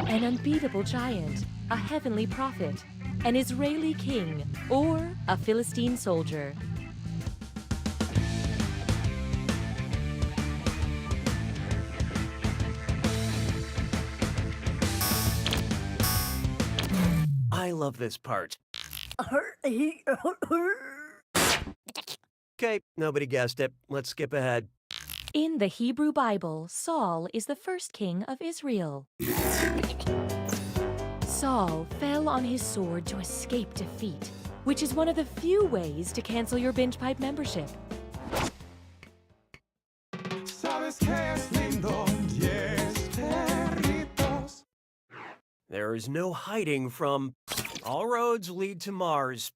an unbeatable giant, a heavenly prophet, an Israeli king, or a Philistine soldier. I love this part. Okay, nobody guessed it. Let's skip ahead. In the Hebrew Bible, Saul is the first king of Israel. Saul fell on his sword to escape defeat, which is one of the few ways to cancel your Binge Pipe membership. Sabes que es lindo, yes, perritos. There is no hiding from All Roads Lead to Mars.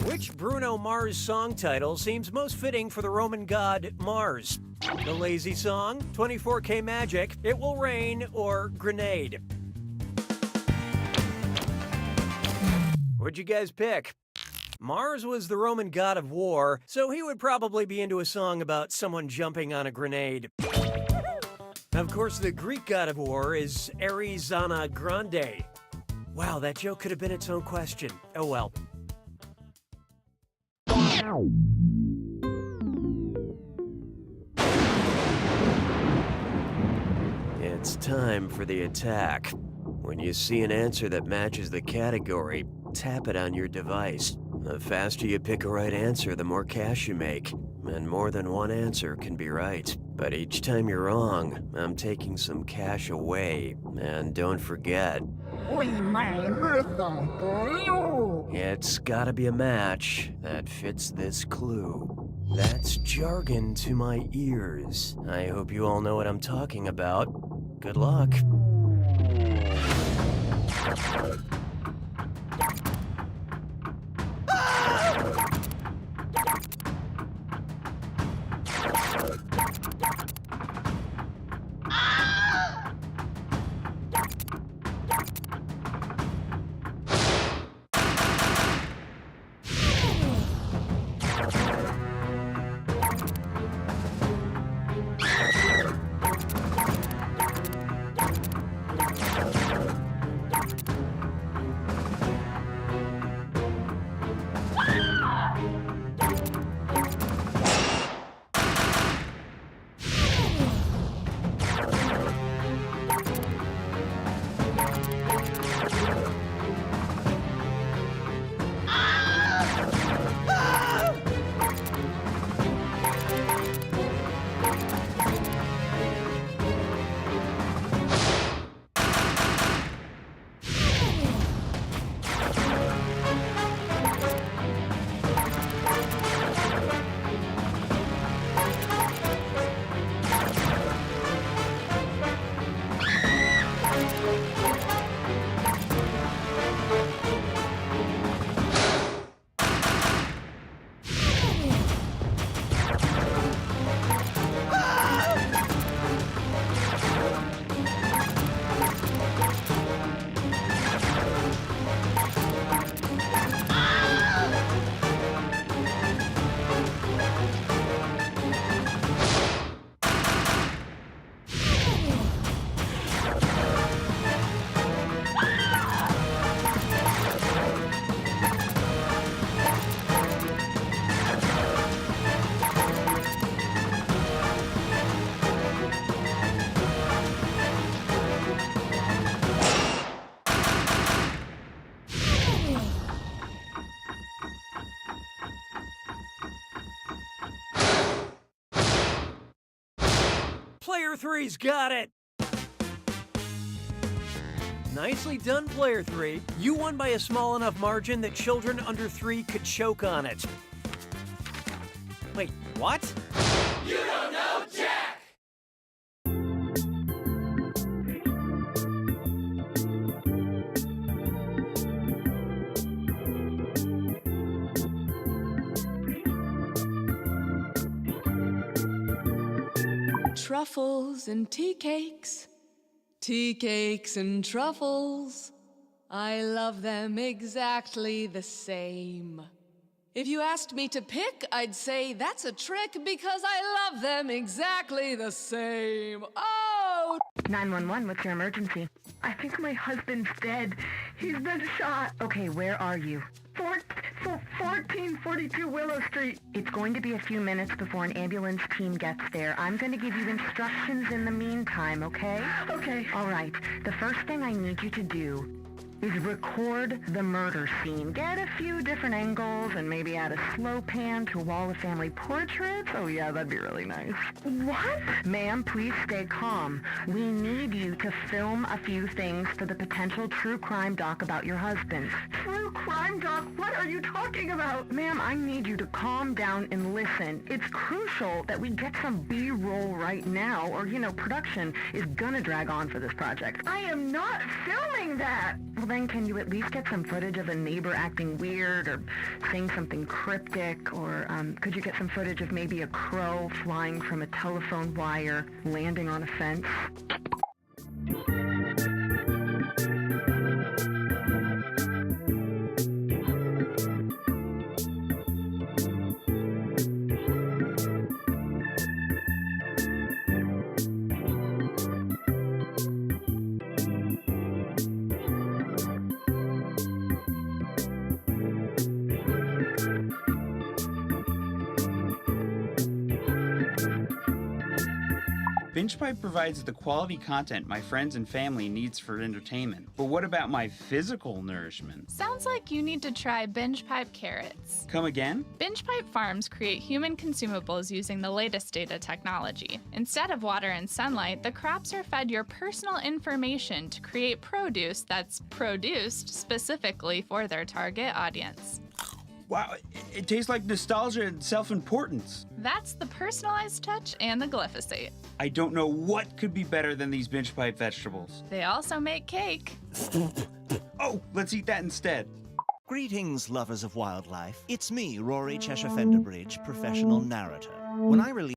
Which Bruno Mars song title seems most fitting for the Roman god Mars? The Lazy Song, 24K Magic, It Will Rain, or Grenade? What'd you guys pick? Mars was the Roman god of war, so he would probably be into a song about someone jumping on a grenade. Of course, the Greek god of war is Arizona Grande. Wow, that joke could have been its own question. Oh well. It's time for the attack. When you see an answer that matches the category, tap it on your device. The faster you pick a right answer, the more cash you make. And more than one answer can be right. But each time you're wrong, I'm taking some cash away. And don't forget, it's gotta be a match that fits this clue. That's jargon to my ears. I hope you all know what I'm talking about. Good luck. Player 3's got it! Nicely done, Player 3. You won by a small enough margin that children under 3 could choke on it. Wait, what? You don't know Jack! Truffles and tea cakes and truffles. I love them exactly the same. If you asked me to pick, I'd say that's a trick because I love them exactly the same. Oh! 911, what's your emergency? I think my husband's dead. He's been shot. Okay, where are you? 1442 Willow Street. It's going to be a few minutes before an ambulance team gets there. I'm going to give you instructions in the meantime, okay? Okay. All right. The first thing I need you to do is record the murder scene. Get a few different angles and maybe add a slow pan to a wall of family portraits. Oh yeah, that'd be really nice. What? Ma'am, please stay calm. We need you to film a few things for the potential true crime doc about your husband. True crime doc? What are you talking about? Ma'am, I need you to calm down and listen. It's crucial that we get some B-roll right now or, production is gonna drag on for this project. I am not filming that! Well, then can you at least get some footage of a neighbor acting weird or saying something cryptic? Or could you get some footage of maybe a crow flying from a telephone wire, landing on a fence? BingePipe provides the quality content my friends and family needs for entertainment. But what about my physical nourishment? Sounds like you need to try BingePipe carrots. Come again? BingePipe farms create human consumables using the latest data technology. Instead of water and sunlight, the crops are fed your personal information to create produce that's produced specifically for their target audience. Wow, it tastes like nostalgia and self-importance. That's the personalized touch and the glyphosate. I don't know what could be better than these BingePipe vegetables. They also make cake. Oh, let's eat that instead. Greetings, lovers of wildlife. It's me, Rory Cheshire Fenderbridge, professional narrator. When I release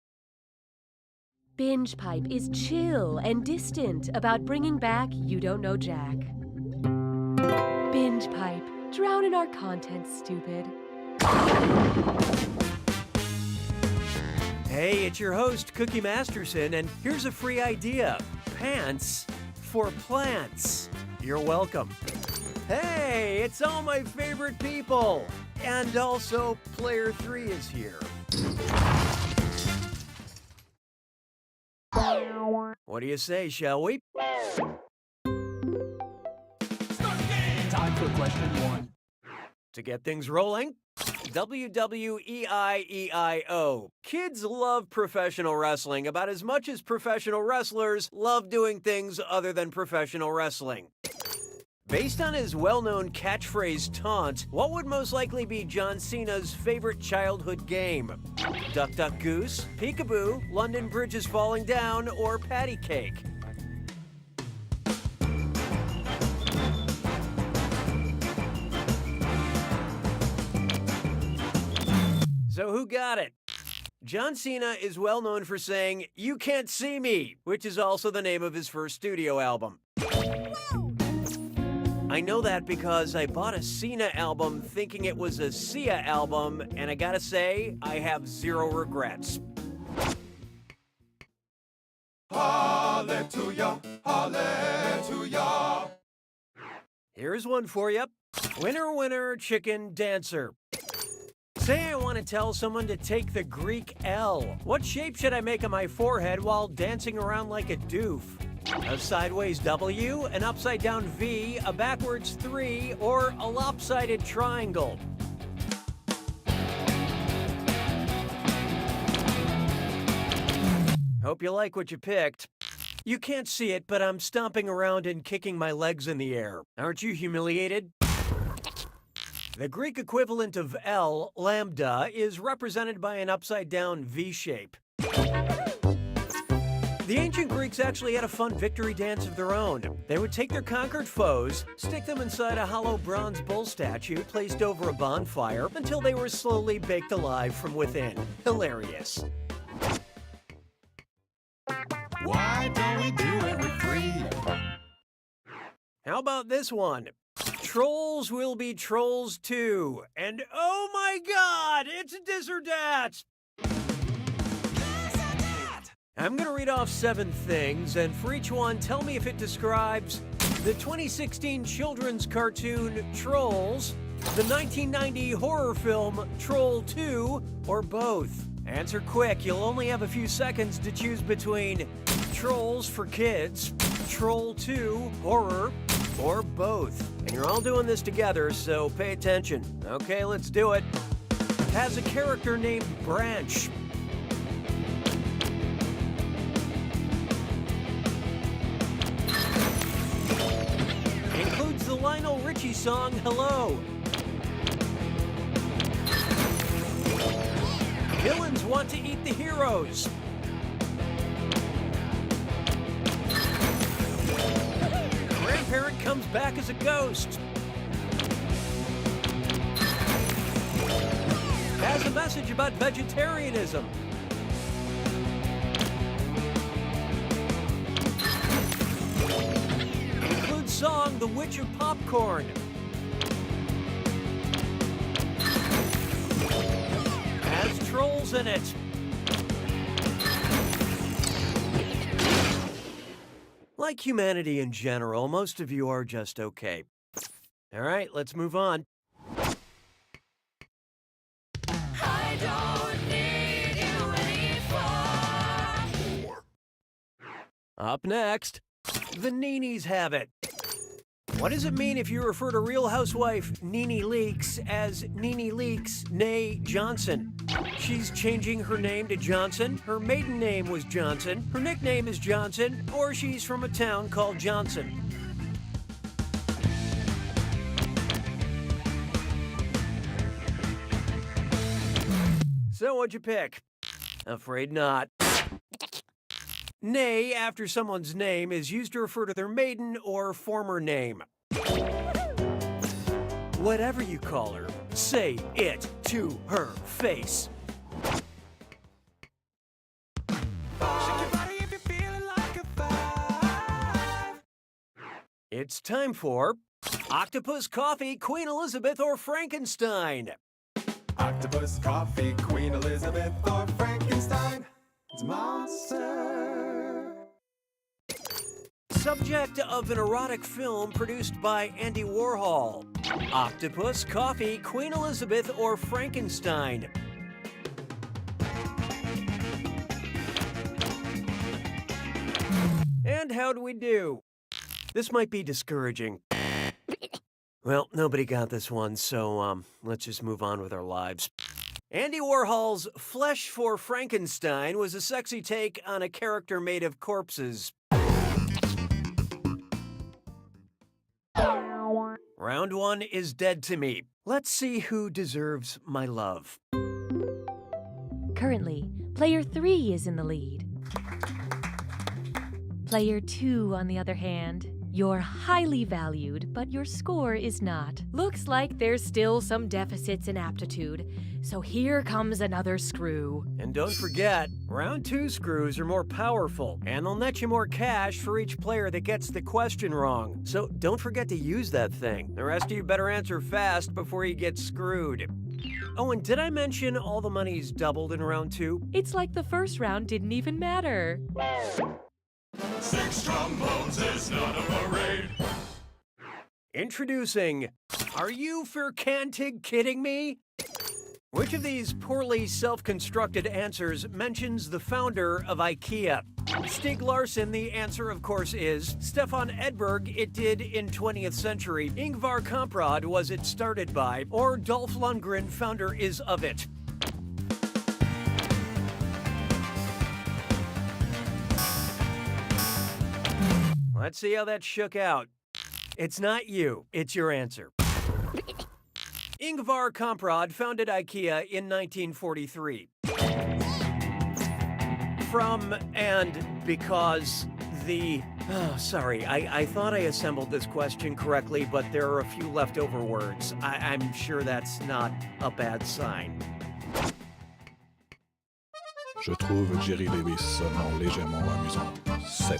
BingePipe is chill and distant about bringing back You Don't Know Jack. BingePipe, drown in our content, stupid. Hey, it's your host, Cookie Masterson, and here's a free idea. Pants for plants. You're welcome. Hey, it's all my favorite people. And also, Player 3 is here. What do you say, shall we? Time for question 1. To get things rolling, WWEIEIO. Kids love professional wrestling about as much as professional wrestlers love doing things other than professional wrestling. Based on his well-known catchphrase taunt, what would most likely be John Cena's favorite childhood game? Duck Duck Goose, Peekaboo, London Bridge is Falling Down, or Patty Cake? So who got it? John Cena is well known for saying, "You can't see me," which is also the name of his first studio album. I know that because I bought a Cena album thinking it was a Sia album, and I gotta say, I have zero regrets. Hallelujah, hallelujah. Here's one for you. Winner, winner, chicken dancer. Say I want to tell someone to take the Greek L. What shape should I make on my forehead while dancing around like a doof? A sideways W, an upside down V, a backwards 3, or a lopsided triangle? Hope you like what you picked. You can't see it, but I'm stomping around and kicking my legs in the air. Aren't you humiliated? The Greek equivalent of L, lambda, is represented by an upside-down V shape. The ancient Greeks actually had a fun victory dance of their own. They would take their conquered foes, stick them inside a hollow bronze bull statue placed over a bonfire until they were slowly baked alive from within. Hilarious. Why don't we do it with 3? How about this one? Trolls will be trolls too. And oh my god, it's this or that! I'm gonna read off 7 things, and for each one, tell me if it describes the 2016 children's cartoon Trolls, the 1990 horror film Troll 2, or both. Answer quick, you'll only have a few seconds to choose between Trolls for kids, Troll 2, horror, or both. And you're all doing this together, so pay attention. Okay, let's do it. Has a character named Branch. Includes the Lionel Richie song, Hello. Villains want to eat the heroes. Grandparent comes back as a ghost. Has a message about vegetarianism. Includes song The Witch of Popcorn. Has trolls in it. Like humanity in general, most of you are just okay. All right, let's move on. I don't need you anymore. Up next, the Neenies have it. What does it mean if you refer to Real Housewife Nene Leakes as Nene Leakes, nay Johnson? She's changing her name to Johnson, her maiden name was Johnson, her nickname is Johnson, or she's from a town called Johnson. So what'd you pick? Afraid not. Nay, after someone's name, is used to refer to their maiden or former name. Whatever you call her, say it to her face. It's time for Octopus, Coffee, Queen Elizabeth, or Frankenstein. Octopus, coffee, Queen Elizabeth, or Frankenstein. It's a monster. Subject of an erotic film produced by Andy Warhol. Octopus, Coffee, Queen Elizabeth, or Frankenstein. And how do we do? This might be discouraging. Well, nobody got this one, so let's just move on with our lives. Andy Warhol's Flesh for Frankenstein was a sexy take on a character made of corpses. Round 1 is dead to me. Let's see who deserves my love. Currently, player 3 is in the lead. Player 2, on the other hand, you're highly valued, but your score is not. Looks like there's still some deficits in aptitude, so here comes another screw. And don't forget, round 2 screws are more powerful, and they'll net you more cash for each player that gets the question wrong. So don't forget to use that thing. The rest of you better answer fast before you get screwed. Oh, and did I mention all the money's doubled in round 2? It's like the first round didn't even matter. 6 trombones is not a parade. Introducing, are you Ferkantig kidding me? Which of these poorly self-constructed answers mentions the founder of IKEA? Stieg Larsson, the answer of course is. Stefan Edberg, it did in 20th century. Ingvar Kamprad was it started by. Or Dolph Lundgren, founder is of it. Let's see how that shook out. It's not you, it's your answer. Ingvar Kamprad founded IKEA in 1943. From and because the... Oh, sorry, I thought I assembled this question correctly, but there are a few leftover words. I'm sure that's not a bad sign. Je trouve Jerry Lewis seulement légèrement amusant. 7.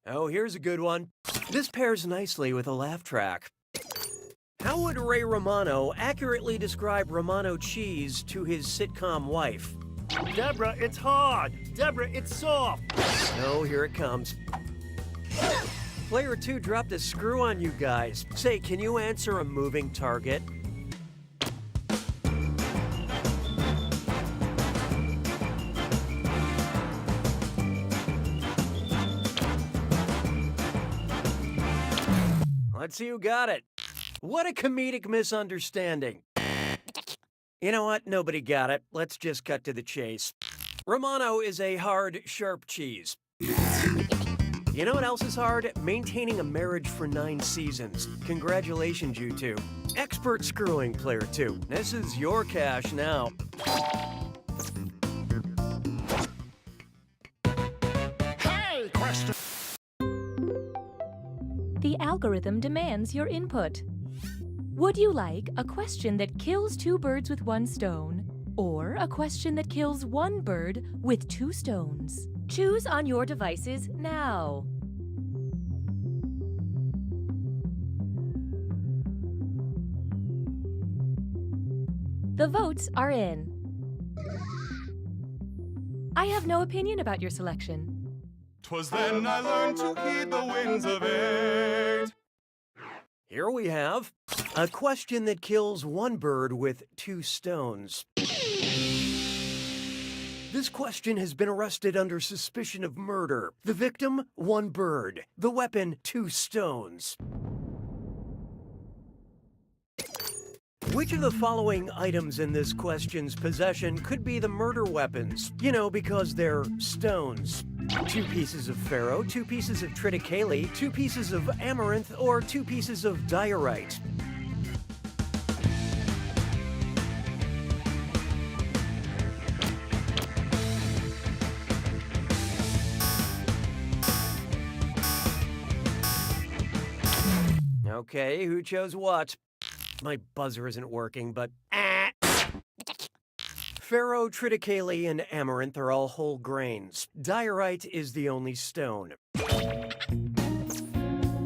Oh, here's a good one. This pairs nicely with a laugh track. How would Ray Romano accurately describe Romano cheese to his sitcom wife? Deborah, it's hard. Deborah, it's soft. Oh, here it comes. Player 2 dropped a screw on you guys. Say, can you answer a moving target? Let's see who got it. What a comedic misunderstanding. You know what? Nobody got it. Let's just cut to the chase. Romano is a hard, sharp cheese. You know what else is hard? Maintaining a marriage for 9 seasons. Congratulations, you two. Expert screwing, player 2. This is your cash now. Hey, question. The algorithm demands your input. Would you like a question that kills 2 birds with 1 stone, or a question that kills 1 bird with 2 stones? Choose on your devices now. The votes are in. I have no opinion about your selection. 'Twas then I learned to heed the winds of 8. Here we have a question that kills 1 bird with 2 stones. This question has been arrested under suspicion of murder. The victim, 1 bird. The weapon, 2 stones. Which of the following items in this question's possession could be the murder weapons? You know, because they're stones. 2 pieces of ferro, 2 pieces of triticale, 2 pieces of amaranth, or 2 pieces of diorite. Okay, who chose what? My buzzer isn't working, but... Ferro, triticale, and amaranth are all whole grains. Diorite is the only stone.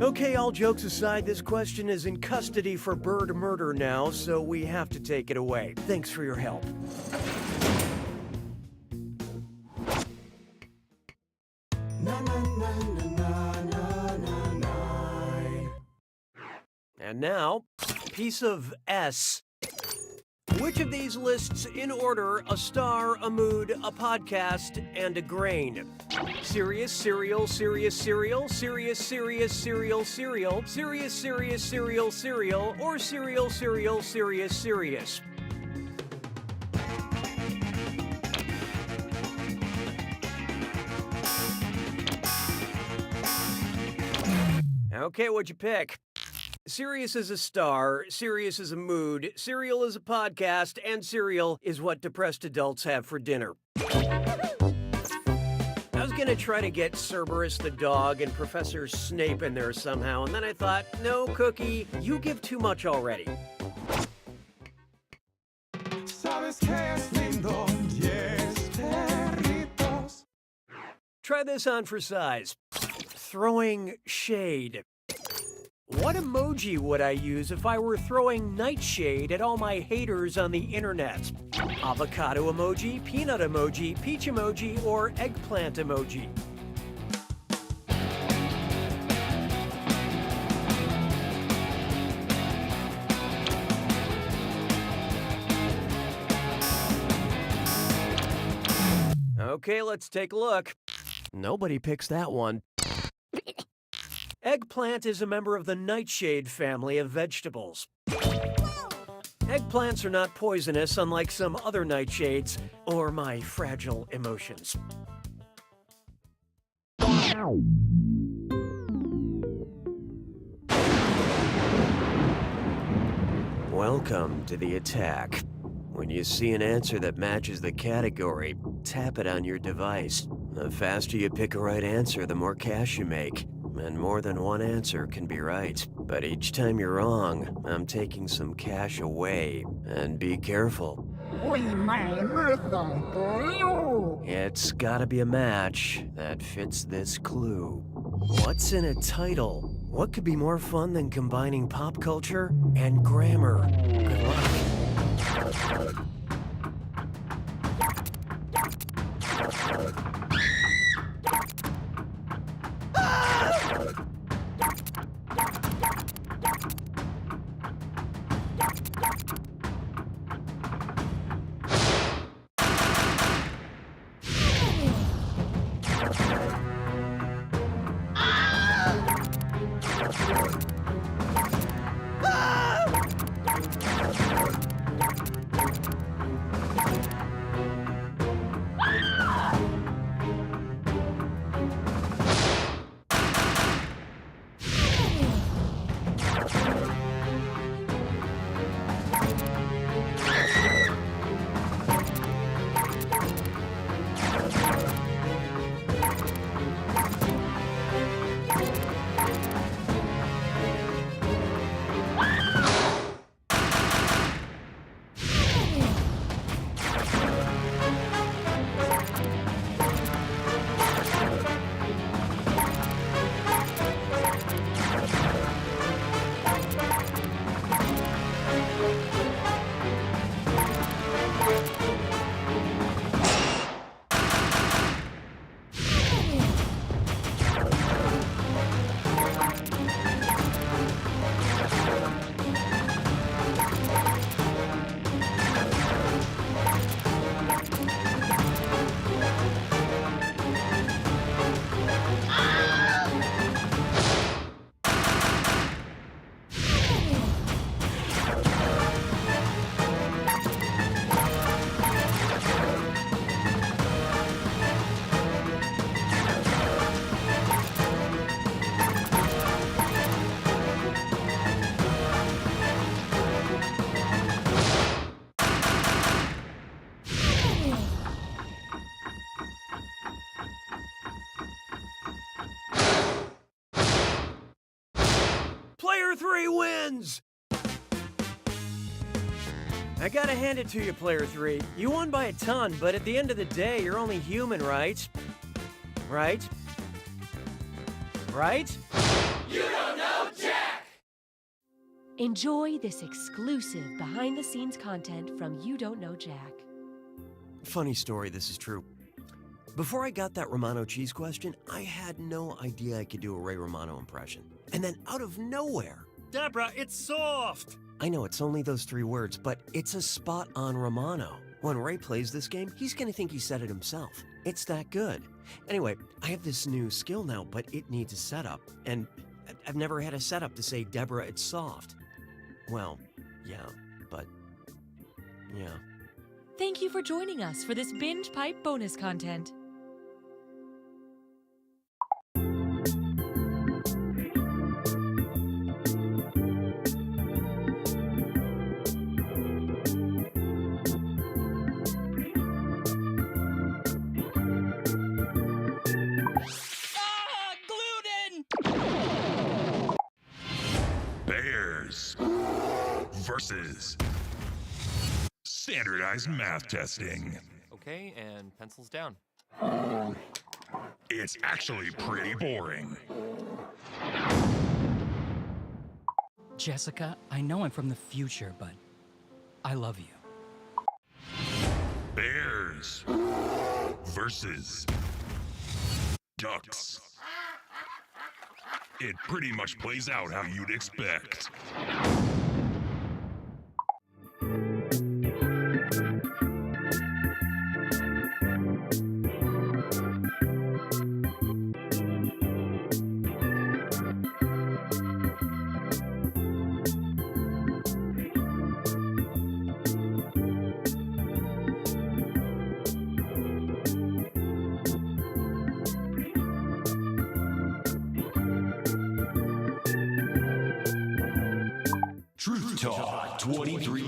Okay, all jokes aside, this question is in custody for bird murder now, so we have to take it away. Thanks for your help. And now, piece of S. Which of these lists in order a star, a mood, a podcast, and a grain? Serious, serial, serious, serial, serious, serious, serial, serial, serious, serious, serial, serial, or serial, serial, serious, serious. Okay, what'd you pick? Sirius is a star, Sirius is a mood, Serial is a podcast, and Cereal is what depressed adults have for dinner. I was gonna try to get Cerberus the dog and Professor Snape in there somehow, and then I thought, no, Cookie, you give too much already. Try this on for size. Throwing shade. What emoji would I use if I were throwing nightshade at all my haters on the internet? Avocado emoji, peanut emoji, peach emoji, or eggplant emoji? Okay, let's take a look. Nobody picks that one. Eggplant is a member of the nightshade family of vegetables. Eggplants are not poisonous, unlike some other nightshades, or my fragile emotions. Welcome to the attack. When you see an answer that matches the category, tap it on your device. The faster you pick a right answer, the more cash you make. And more than one answer can be right. But each time you're wrong, I'm taking some cash away. And be careful. It's gotta be a match that fits this clue. What's in a title? What could be more fun than combining pop culture and grammar? Good luck. Player 3 wins! I gotta hand it to you, Player 3. You won by a ton, but at the end of the day, you're only human, right? Right? Right? You don't know Jack! Enjoy this exclusive behind-the-scenes content from You Don't Know Jack. Funny story, this is true. Before I got that Romano cheese question, I had no idea I could do a Ray Romano impression. And then out of nowhere... Deborah, it's soft! I know it's only those 3 words, but it's a spot-on Romano. When Ray plays this game, he's gonna think he said it himself. It's that good. Anyway, I have this new skill now, but it needs a setup. And I've never had a setup to say, Deborah, it's soft. Well, yeah, but... yeah. Thank you for joining us for this Binge Pipe bonus content. Bears versus standardized math testing. Okay, and pencils down. It's actually pretty boring. Jessica, I know I'm from the future, but I love you. Bears versus ducks. It pretty much plays out how you'd expect. Truth Talk 23